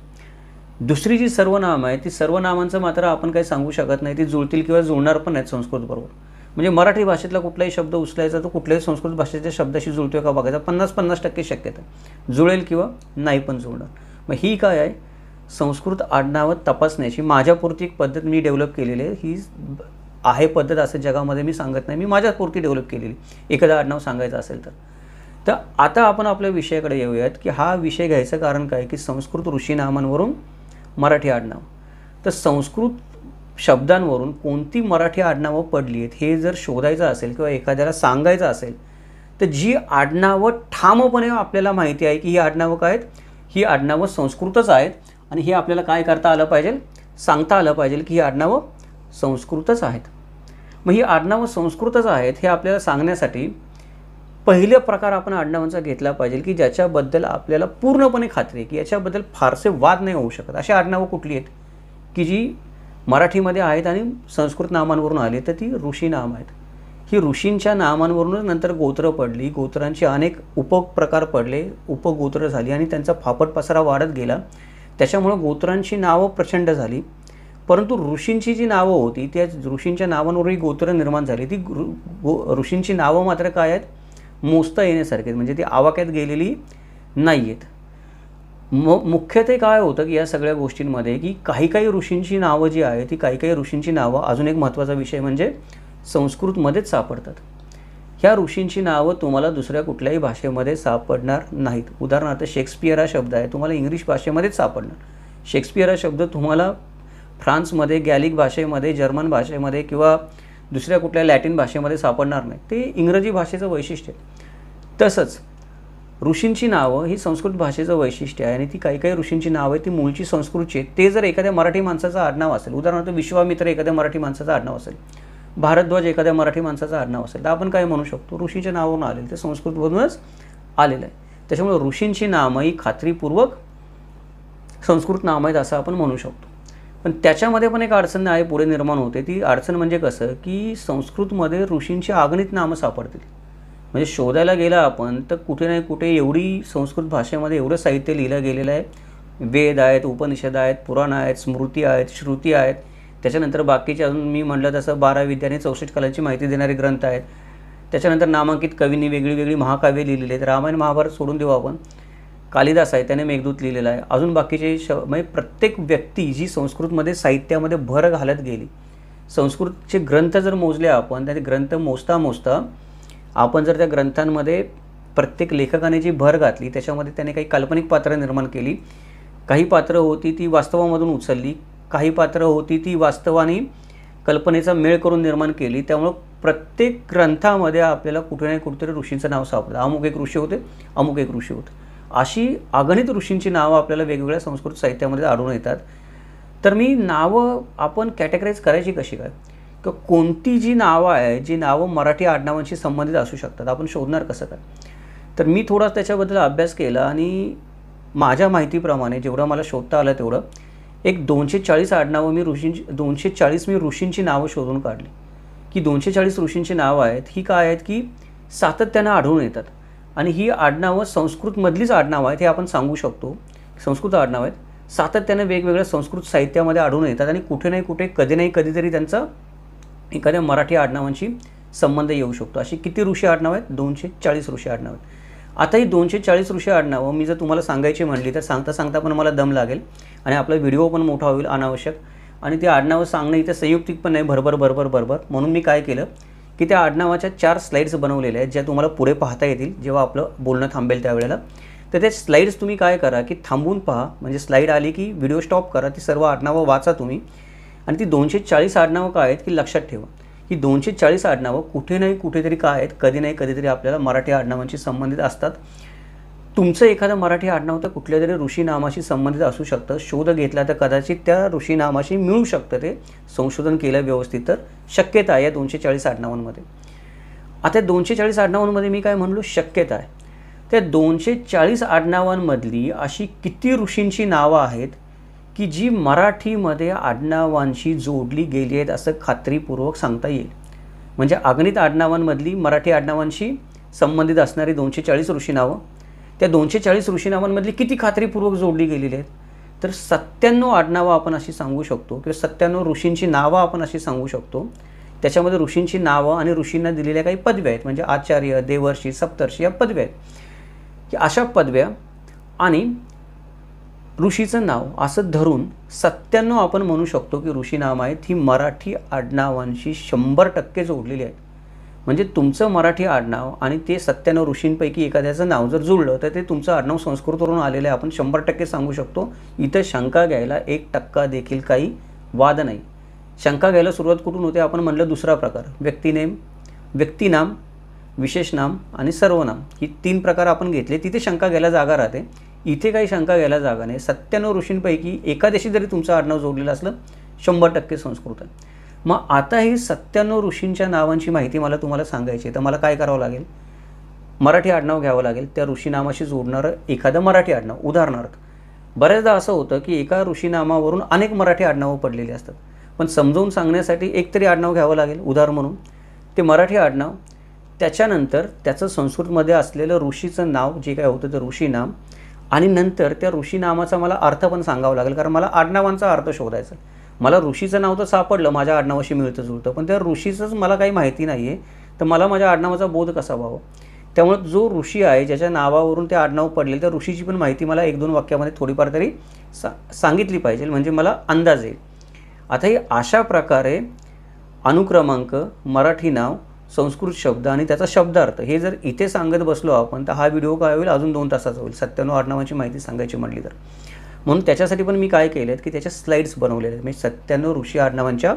दुसरी जी सर्वनामं आहे ती सर्वनामांचं मात्र आपण काही सांगू शकत नाही, ती जुळतील किंवा जुळणार पण नाहीत संस्कृतबरोबर. म्हणजे मराठी भाषेतला कुठलाही शब्द उचलायचा तो कुठल्याही संस्कृत भाषेच्या शब्दाशी जुळतोय का बघायचा, 50-50% शक्यता जुळेल किंवा नाही पण जुळणार. मग ही काय आहे संस्कृत आडनावं तपासण्याची माझ्यापुरती एक पद्धत मी डेव्हलप केलेली आहे. ही आहे पद्धत असं जगामध्ये मी सांगत नाही, मी माझ्यापुरती डेव्हलप केलेली एखादं आडनाव सांगायचं असेल तर. तर आता आपण आपल्या विषयाकडे येऊयात की हा विषय घ्यायचं कारण काय की संस्कृत ऋषी नामांवरून मराठी आडनाव. तर संस्कृत शब्दांवरून कोणती मराठी आडनावं पडली आहेत हे जर शोधायचं असेल किंवा एखाद्याला सांगायचं असेल तर जी आडनावं ठामपणे आपल्याला माहिती आहे की ही आडनावं काय आहेत, ही आडनावं संस्कृतच आहेत आणि हे आपल्याला काय करता आलं पाहिजे, सांगता आलं पाहिजे की ही आडनावं संस्कृतच आहेत. मग ही आडनावं संस्कृतच आहेत हे आपल्याला सांगण्यासाठी पहिला प्रकार आपण आडनावांचा घेतला पाहिजे की ज्याच्याबद्दल आपल्याला पूर्णपणे खात्री आहे की याच्याबद्दल फारसे वाद नाही होऊ शकत. अशी आडनावं कुठली आहेत की जी मराठीमध्ये आहेत आणि संस्कृत नामांवरून आली, तर ती ऋषी नाम आहेत. ही ऋषींच्या नामांवरूनच नंतर गोत्र पडली, गोत्रांचे अनेक उपप्रकार पडले, उपगोत्र झाली आणि त्यांचा फापट पसरा वाढत गेला. त्याच्यामुळं गोत्रांची नावं प्रचंड झाली. परंतु ऋषींची जी नावं होती त्या ऋषींच्या नावांवरही गोत्र निर्माण झाली. ती ऋषींची नावं मात्र काय आहेत, मोजता येण्यासारखे, म्हणजे ती आवाक्यात गेलेली नाही आहेत. मुख्यत्वे काय होतं की या सगळ्या गोष्टींमध्ये की काही ऋषींची नावं जी आहेत ती काही ऋषींची नावं, अजून एक महत्त्वाचा विषय म्हणजे संस्कृतमध्येच सापडतात. ह्या ऋषींची नावं तुम्हाला दुसऱ्या कुठल्याही भाषेमध्ये सापडणार नाहीत. उदाहरणार्थ शेक्सपियर हा शब्द आहे तुम्हाला इंग्लिश भाषेमध्येच सापडणार. शेक्सपियर हा शब्द तुम्हाला फ्रान्समध्ये, गॅलिक भाषेमध्ये, जर्मन भाषेमध्ये किंवा दुसऱ्या कुठल्या लॅटिन भाषेमध्ये सापडणार नाही. ते इंग्रजी भाषेचं वैशिष्ट्य आहे. तसंच ऋषींची नावं ही संस्कृत भाषेचं वैशिष्ट्य आहे आणि ती काही ऋषींची नावं आहे ती मूळची संस्कृतची आहेत. ते जर एखाद्या मराठी माणसाचं आडनाव असेल, उदाहरणार्थ विश्वामित्र एखाद्या मराठी माणसाचं आडनाव असेल, भारद्वाज एखाद्या मराठी माणसाचं आडनाव असेल, तर आपण काय म्हणू शकतो, ऋषीच्या नावावरून आलेलं, ते संस्कृतमधूनच आलेलं आहे. त्याच्यामुळे ऋषींची नामं ही खात्रीपूर्वक संस्कृत नामं आहेत असं आपण म्हणू शकतो. पण त्याच्यामध्ये पण एक अडचण आहे पुढे निर्माण होते. ती अडचण म्हणजे कसं की संस्कृतमध्ये ऋषींची अगणित नामं सापडतील. म्हणजे शोधायला गेला आपण तर कुठे नाही कुठे एवढी संस्कृत भाषेमध्ये एवढं साहित्य लिहिलं गेलेलं आहे. वेद आहेत, उपनिषद आहेत, पुराण आहेत, स्मृती आहेत, श्रुती आहेत, त्याच्यानंतर बाकीचे अजून मी म्हटलं तसं 12 विद्या आणि 64 कलांची माहिती देणारे ग्रंथ आहेत. त्याच्यानंतर नामांकित कवींनी वेगळी महाकाव्ये लिहिलेली आहेत. रामायण महाभारत सोडून देऊ आपण, कालिदास आहे त्याने मेघदूत लिहिलेला आहे. अजून बाकीचे म्हणजे प्रत्येक व्यक्ती जी संस्कृतमध्ये साहित्यामध्ये भर घालत गेली, संस्कृतचे ग्रंथ जर मोजले आपण, त्या ग्रंथ मोजता आपण जर त्या ग्रंथांमध्ये प्रत्येक लेखकाने जी भर घातली त्याच्यामध्ये त्याने काही काल्पनिक पात्रं निर्माण केली, काही पात्रं होती ती वास्तवामधून उचलली, काही पात्रं होती ती वास्तवाने कल्पनेचा मेळ करून निर्माण केली. त्यामुळं प्रत्येक ग्रंथामध्ये आपल्याला कुठे ना कुठेतरी ऋषींचं नाव सापडलं. अमुक एक ऋषी होते, अमुक एक ऋषी होते, अशी अगणित ऋषींची नावं आपल्याला वेगवेगळ्या संस्कृत साहित्यामध्ये आढळून येतात. तर मी नावं आपण कॅटेगराईज करायची कशी काय, किंवा कोणती जी नावं आहे जी नावं मराठी आडनावांशी संबंधित असू शकतात आपण शोधणार कसं काय. तर मी थोडा त्याच्याबद्दल अभ्यास केला आणि माझ्या माहितीप्रमाणे जेवढं मला शोधता आलं तेवढं एक 240 आडनावं मी 240 मी ऋषींची नावं शोधून काढली. की 240 ऋषींची नावं आहेत ही काय आहेत की सातत्यानं आढळून येतात आणि ही आडनावं संस्कृतमधलीच आडनावं आहेत हे आपण सांगू शकतो. संस्कृत आडनावं आहेत, सातत्यानं वेगवेगळ्या संस्कृत साहित्यामध्ये आढळून येतात आणि कुठे नाही कुठे कधी नाही कधीतरी त्यांचा एखाद्या मराठी आडनावांशी संबंध येऊ शकतो. अशी किती ऋषी आडनावं आहेत, 240 ऋषी आडनावं आहेत. आता ही 240 ऋषी आडनावं मी जर तुम्हाला सांगायची म्हणली तर सांगता पण मला दम लागेल आणि आपला व्हिडिओ पण मोठा होईल अनावश्यक. आणि ते आडनावं सांगणं इथे संयुक्तिक पण नाही, बरोबर. म्हणून मी काय केलं की त्या आडनावाच्या 4 स्लाईड्स बनवलेल्या आहेत, ज्या तुम्हाला पुढे पाहता येतील जेव्हा आपलं बोलणं थांबेल त्यावेळेला. तर ते स्लाईड्स तुम्ही काय करा की थांबून पहा, म्हणजे स्लाईड आली की व्हिडिओ स्टॉप करा, ती सर्व आडनावं वाचा तुम्ही. आणि ती 240 आडनावं काय आहेत की लक्षात ठेवा, ही 240 आडनावं कुठे नाही कुठेतरी काय आहेत, कधी नाही कधीतरी आपल्याला मराठी आडनावांशी संबंधित असतात. तुमचं एखादं मराठी आडनाव तर कुठल्या तरी ऋषी नामाशी संबंधित असू शकतं. शोध घेतला तर कदाचित त्या ऋषी नामाशी मिळू शकतं, ते संशोधन केलं व्यवस्थित तर शक्यता आहे या 240 आडनावांमध्ये. आता 240 आडनावांमध्ये मी काय म्हणलो, शक्यता आहे. त्या 240 आडनावांमधली अशी किती ऋषींची नावं आहेत की जी मराठीमध्ये आडनावांशी जोडली गेली आहेत असं खात्रीपूर्वक सांगता येईल. म्हणजे अगणित आडनावांमधली मराठी आडनावांशी संबंधित असणारी 240 ऋषी नावं, त्या 240 ऋषी नावांमधली किती खात्रीपूर्वक जोडली गेलेली आहेत, तर 97 आडनावं आपण अशी सांगू शकतो किंवा 97 ऋषींची नावं आपण अशी सांगू शकतो. त्याच्यामध्ये ऋषींची नावं आणि ऋषींना दिलेल्या काही पदव्या आहेत, म्हणजे आचार्य, देवर्षी, सप्तर्षी या पदव्या आहेत, की अशा पदव्या आणि ऋषीचं नाव असं धरून 97 आपण म्हणू शकतो की ऋषी नावं आहेत ही मराठी आडनावांशी 100% जोडलेली आहेत. म्हणजे तुमचं मराठी आडनाव आणि ते 97 ऋषींपैकी एखाद्याचं नाव जर जुळलं तर ते तुमचं आडनाव संस्कृतवरून आलेलं आहे, आपण 100% सांगू शकतो. इथं शंका घ्यायला 1% देखील काही वाद नाही. शंका घ्यायला सुरुवात कुठून होते, आपण म्हणलं दुसरा प्रकार, व्यक्तिनाम, विशेषनाम आणि सर्वनाम, ही 3 प्रकार आपण घेतले. तिथे शंका घ्यायला जागा राहते, इथे काही शंका घ्यायला जागा नाही. 97 ऋषींपैकी एखाद्याशी जरी तुमचं आडनाव जोडलेलं असलं 100% संस्कृत आहे. मग आता ही 97 ऋषींच्या नावांची माहिती मला तुम्हाला सांगायची, तर मला काय करावं लागेल, मराठी आडनाव घ्यावं लागेल, त्या ऋषीनामाशी जोडणारं एखादं मराठी आडनाव. उदाहरणार्थ बऱ्याचदा असं होतं की एका ऋषीनामावरून अनेक मराठी आडनावं पडलेली असतात, पण समजावून सांगण्यासाठी एक तरी आडनाव घ्यावं लागेल. उदाहरण म्हणून ते मराठी आडनाव, त्याच्यानंतर त्याचं संस्कृतमध्ये असलेलं ऋषीचं नाव जे काय होतं ते ऋषीनाम, आणि नंतर त्या ऋषीनामाचा मला अर्थ पण सांगावा लागेल, कारण मला आडनावांचा अर्थ शोधायचा. मला ऋषीचं नाव तर सापडलं, माझ्या आडनावाशी मिळतं जुळतं, पण त्या ऋषीचंच मला काही माहिती नाही आहे, तर मला माझ्या आडनावाचा बोध कसा व्हावा. त्यामुळे जो ऋषी आहे ज्याच्या नावावरून ते आडनाव पडले त्या ऋषीची पण माहिती मला 1-2 वाक्यामध्ये थोडीफार तरी सांगितली पाहिजे, म्हणजे मला अंदाज येईल. आता ही अशा प्रकारे अनुक्रमांक, मराठी नाव, संस्कृत शब्द आणि त्याचा शब्दार्थ हे जर इथे सांगत बसलो आपण तर हा व्हिडिओ काय होईल, अजून 2 तासाचा होईल, 97 आडनावांची माहिती सांगायची म्हटली तर. म्हणून त्याच्यासाठी पण मी काय केलं आहे की त्याच्या स्लाईड्स बनवलेले आहेत, म्हणजे 97 ऋषी आडनावांच्या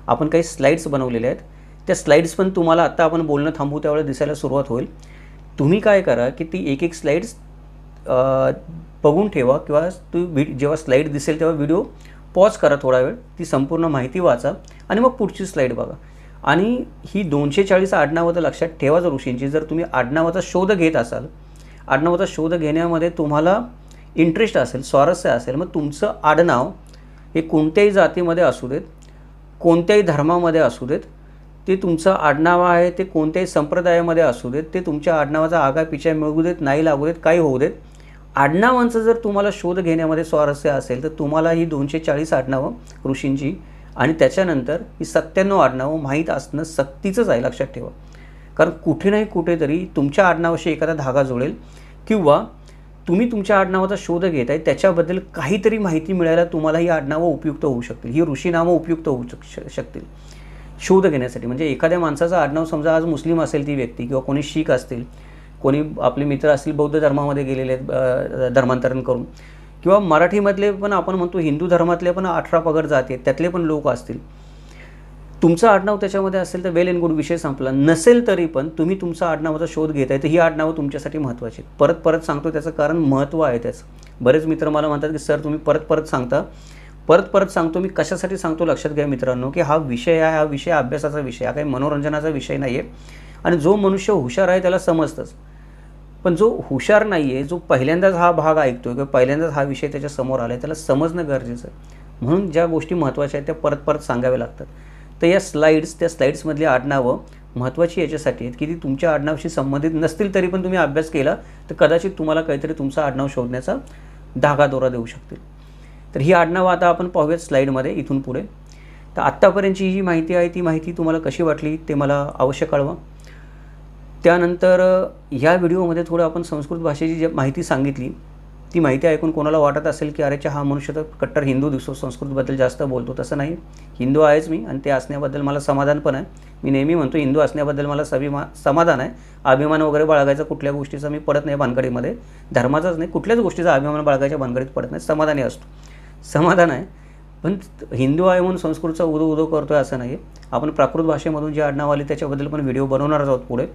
आपण काही स्लाईड्स बनवलेल्या आहेत. त्या स्लाईड्स पण तुम्हाला आत्ता आपण बोलणं थांबू त्यावेळेस दिसायला सुरुवात होईल. तुम्ही काय करा की ती एक स्लाईड्स बघून ठेवा, किंवा जेव्हा स्लाईड दिसेल तेव्हा व्हिडिओ पॉज करा थोडा वेळ, ती संपूर्ण माहिती वाचा आणि मग पुढची स्लाईड बघा. आणि ही 240 आडनावं तर लक्षात ठेवाच ऋषींची. जर तुम्ही आडनावाचा शोध घेत असाल, आडनावाचा शोध घेण्यामध्ये तुम्हाला इंटरेस्ट असेल, स्वारस्य असेल, मग तुमचं आडनाव हे कोणत्याही जातीमध्ये असू देत, कोणत्याही धर्मामध्ये असू देत, ते तुमचं आडनाव आहे ते कोणत्याही संप्रदायामध्ये असू देत, ते तुमच्या आडनावाचा आगापिछा मिळवू देत, नाही लागू देत, काही होऊ देत, आडनावांचं जर तुम्हाला शोध घेण्यामध्ये स्वारस्य असेल तर तुम्हाला ही 240 आडनावं ऋषींची आणि त्याच्यानंतर ही 97 आडनावं माहीत असणं सक्तीचंच आहे, लक्षात ठेवा. कारण कुठे नाही कुठेतरी तुमच्या आडनावाशी एखादा धागा जोडेल, किंवा तुम्ही तुमच्या आडनावाचा शोध घेत आहे त्याच्याबद्दल काहीतरी माहिती मिळायला तुम्हाला ही आडनावं उपयुक्त होऊ शकतील, ही ऋषीनामं उपयुक्त होऊ शकतील शोध घेण्यासाठी. म्हणजे एखाद्या माणसाचं आडनाव समजा आज मुस्लिम असेल ती व्यक्ती, किंवा कोणी शीख असतील, कोणी आपले मित्र असतील बौद्ध धर्मामध्ये गेलेले आहेत धर्मांतरण करून, किंवा मराठीमधले पण आपण म्हणतो हिंदू धर्मातले पण 18 पगड जाती आहेत त्यातले पण लोक असतील, तुमचं आडनाव त्याच्यामध्ये असेल तर वेल एंड गुड, विषय संपला. नसेल तरी पण तुम्ही तुमचा आडनावाचा शोध घेत आहे तर ही आडनावं तुमच्यासाठी महत्त्वाची आहेत. परत सांगतो त्याचं कारण महत्त्व आहे त्याचं. बरेच मित्र मला म्हणतात की सर तुम्ही परत सांगता. परत सांगतो मी कशासाठी सांगतो लक्षात घ्या मित्रांनो, की हा विषय आहे, हा विषय अभ्यासाचा विषय, हा काही मनोरंजनाचा विषय नाही आहे. आणि जो मनुष्य हुशार आहे त्याला समजतंच, पण जो हुशार नाही आहे, जो पहिल्यांदाच हा भाग ऐकतो किंवा पहिल्यांदाच हा विषय त्याच्या समोर आला आहे, त्याला समजणं गरजेचं आहे. म्हणून ज्या गोष्टी महत्त्वाच्या आहेत त्या परत सांगाव्या लागतात. तर या त्या स्लाईड्समधली आडनावं महत्त्वाची याच्यासाठी आहेत की ती तुमच्या आडनावाशी संबंधित नसतील तरी पण तुम्ही अभ्यास केला तर कदाचित तुम्हाला काहीतरी तुमचं आडनाव शोधण्याचा धागादोरा देऊ शकतील. तर ही आडनावं आता आपण पाहूयात स्लाईडमध्ये इथून पुढे. तर आत्तापर्यंतची जी माहिती आहे ती माहिती तुम्हाला कशी वाटली ते मला अवश्य कळवा. त्यानंतर ह्या व्हिडिओमध्ये थोडं आपण संस्कृत भाषेची जी माहिती सांगितली ती माहिती ऐकून कोणाला वाटत असेल की अरे हा मनुष्य तर कट्टर हिंदू दिसतो, संस्कृतबद्दल जास्त बोलतो. तसं नाही, हिंदू आहेच मी आणि ते असण्याबद्दल मला समाधान पण आहे. मी नेहमी म्हणतो हिंदू असण्याबद्दल मला समाधान आहे. अभिमान वगैरे बाळगायचा कुठल्या गोष्टीचा मी पडत नाही भानगडीमध्ये. धर्माचाच नाही, कुठल्याच गोष्टीचा अभिमान बाळगायच्या भानगडीत पडत नाही. समाधानी असतो, समाधान आहे. पण हिंदू आहे म्हणून संस्कृतचा उदो उदो करतो आहे असं नाही. आपण प्राकृत भाषेमधून जे आडनाव आले त्याच्याबद्दल पण व्हिडिओ बनवणारच आहोत पुढे.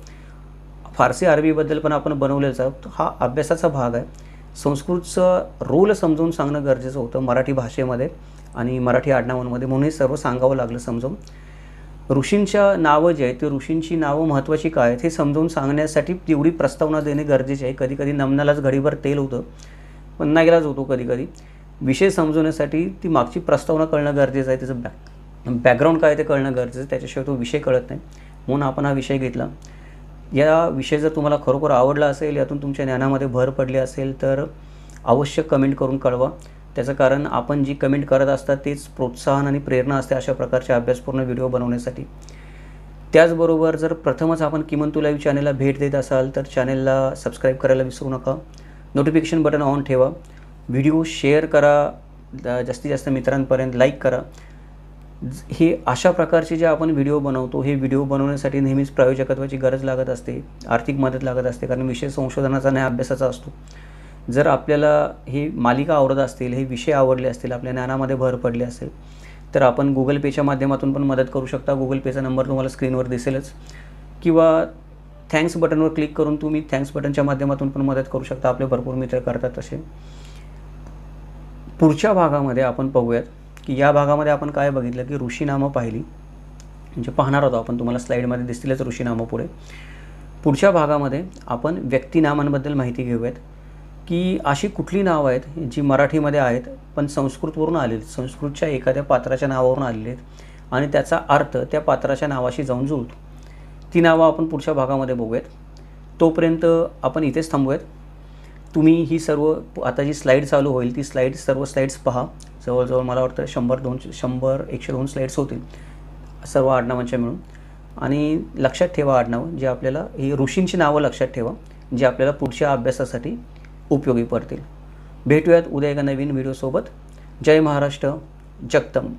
फारसी अरबीबद्दल पण आपण बनवलेलाच आहोत. हा अभ्यासाचा भाग आहे. संस्कृतचं रोल समजावून सांगणं गरजेचं होतं मराठी भाषेमध्ये आणि मराठी आडनावांमध्ये, म्हणून हे सर्व सांगावं लागलं समजावून. ऋषींच्या नावं जे आहेत ते ऋषींची नावं महत्त्वाची काय आहेत हे समजावून सांगण्यासाठी तेवढी प्रस्तावना देणे गरजेचे आहे. कधीकधी नमनालाच घडीभर तेल होतं, पण नाईलाज होतो कधीकधी. विषय समजवण्यासाठी ती मागची प्रस्तावना कळणं गरजेचं आहे, त्याचं बॅकग्राऊंड काय ते कळणं गरजेचं आहे. त्याच्याशिवाय तो विषय कळत नाही. म्हणून आपण हा विषय घेतला. या विषय जर तुम्हाला खरोखर आवडला असेल, यातून तुमच्या ज्ञानामध्ये भर पडली असेल तर अवश्य कमेंट करून कळवा. त्याचं कारण आपण जी कमेंट करत असतात तेच प्रोत्साहन आणि प्रेरणा असते अशा प्रकारचे अभ्यासपूर्ण व्हिडिओ बनवण्यासाठी. त्याचबरोबर जर प्रथमच आपण किमंतू लाईव्ह चॅनलला भेट देत असाल तर चॅनलला सबस्क्राईब करायला विसरू नका. नोटिफिकेशन बटन ऑन ठेवा. व्हिडिओ शेअर करा, जास्तीत जास्त मित्रांपर्यंत लाईक करा. हे अशा प्रकारचे जे आपण व्हिडिओ बनवतो, हे व्हिडिओ बनवण्यासाठी नेहमीच प्रायोजकत्वाची गरज लागत असते, आर्थिक मदत लागत असते, कारण विषय संशोधनाचा नाही अभ्यासाचा असतो. जर आपल्याला ही मालिका आवडत असतील, हे विषय आवडले असतील, आपल्या ज्ञानामध्ये भर पडली असेल तर आपण गुगल पेच्या माध्यमातून पण मदत करू शकता. गुगल पेचा नंबर तुम्हाला स्क्रीनवर दिसेलच, किंवा थँक्स बटनवर क्लिक करून तुम्ही थँक्स बटनच्या माध्यमातून पण मदत करू शकता. आपले भरपूर मित्र करतात तसे. पुढच्या भागामध्ये आपण पाहूयात की या भागामध्ये आपण काय बघितलं की ऋषीनामं पाहिली, म्हणजे पाहणार आहोत आपण. तुम्हाला स्लाईडमध्ये दिसतीलच ऋषीनामं पुढे. पुढच्या भागामध्ये आपण व्यक्तिनामांबद्दल माहिती घेऊयात की अशी कुठली नावं आहेत जी मराठीमध्ये आहेत पण संस्कृतवरून आलेली, संस्कृतच्या एखाद्या पात्राच्या नावावरून आलेली आहेत आणि त्याचा अर्थ त्या पात्राच्या नावाशी जाऊन जुळतो. ती नावं आपण पुढच्या भागामध्ये बघूयात. तोपर्यंत आपण इथेच थांबूयात. तुम्ही ही सर्व आता जी स्लाईड चालू होईल ती सर्व स्लाईड्स पहा. जवळजवळ मला वाटतं 100-102 स्लाईड्स होतील सर्व आडनावांच्या मिळून. आणि लक्षात ठेवा आडनावं जे आपल्याला, ही ऋषींची नावं लक्षात ठेवा जे आपल्याला पुढच्या अभ्यासासाठी उपयोगी पडतील. भेटूयात उद्या एका नवीन व्हिडिओसोबत. जय महाराष्ट्र, जगदंब.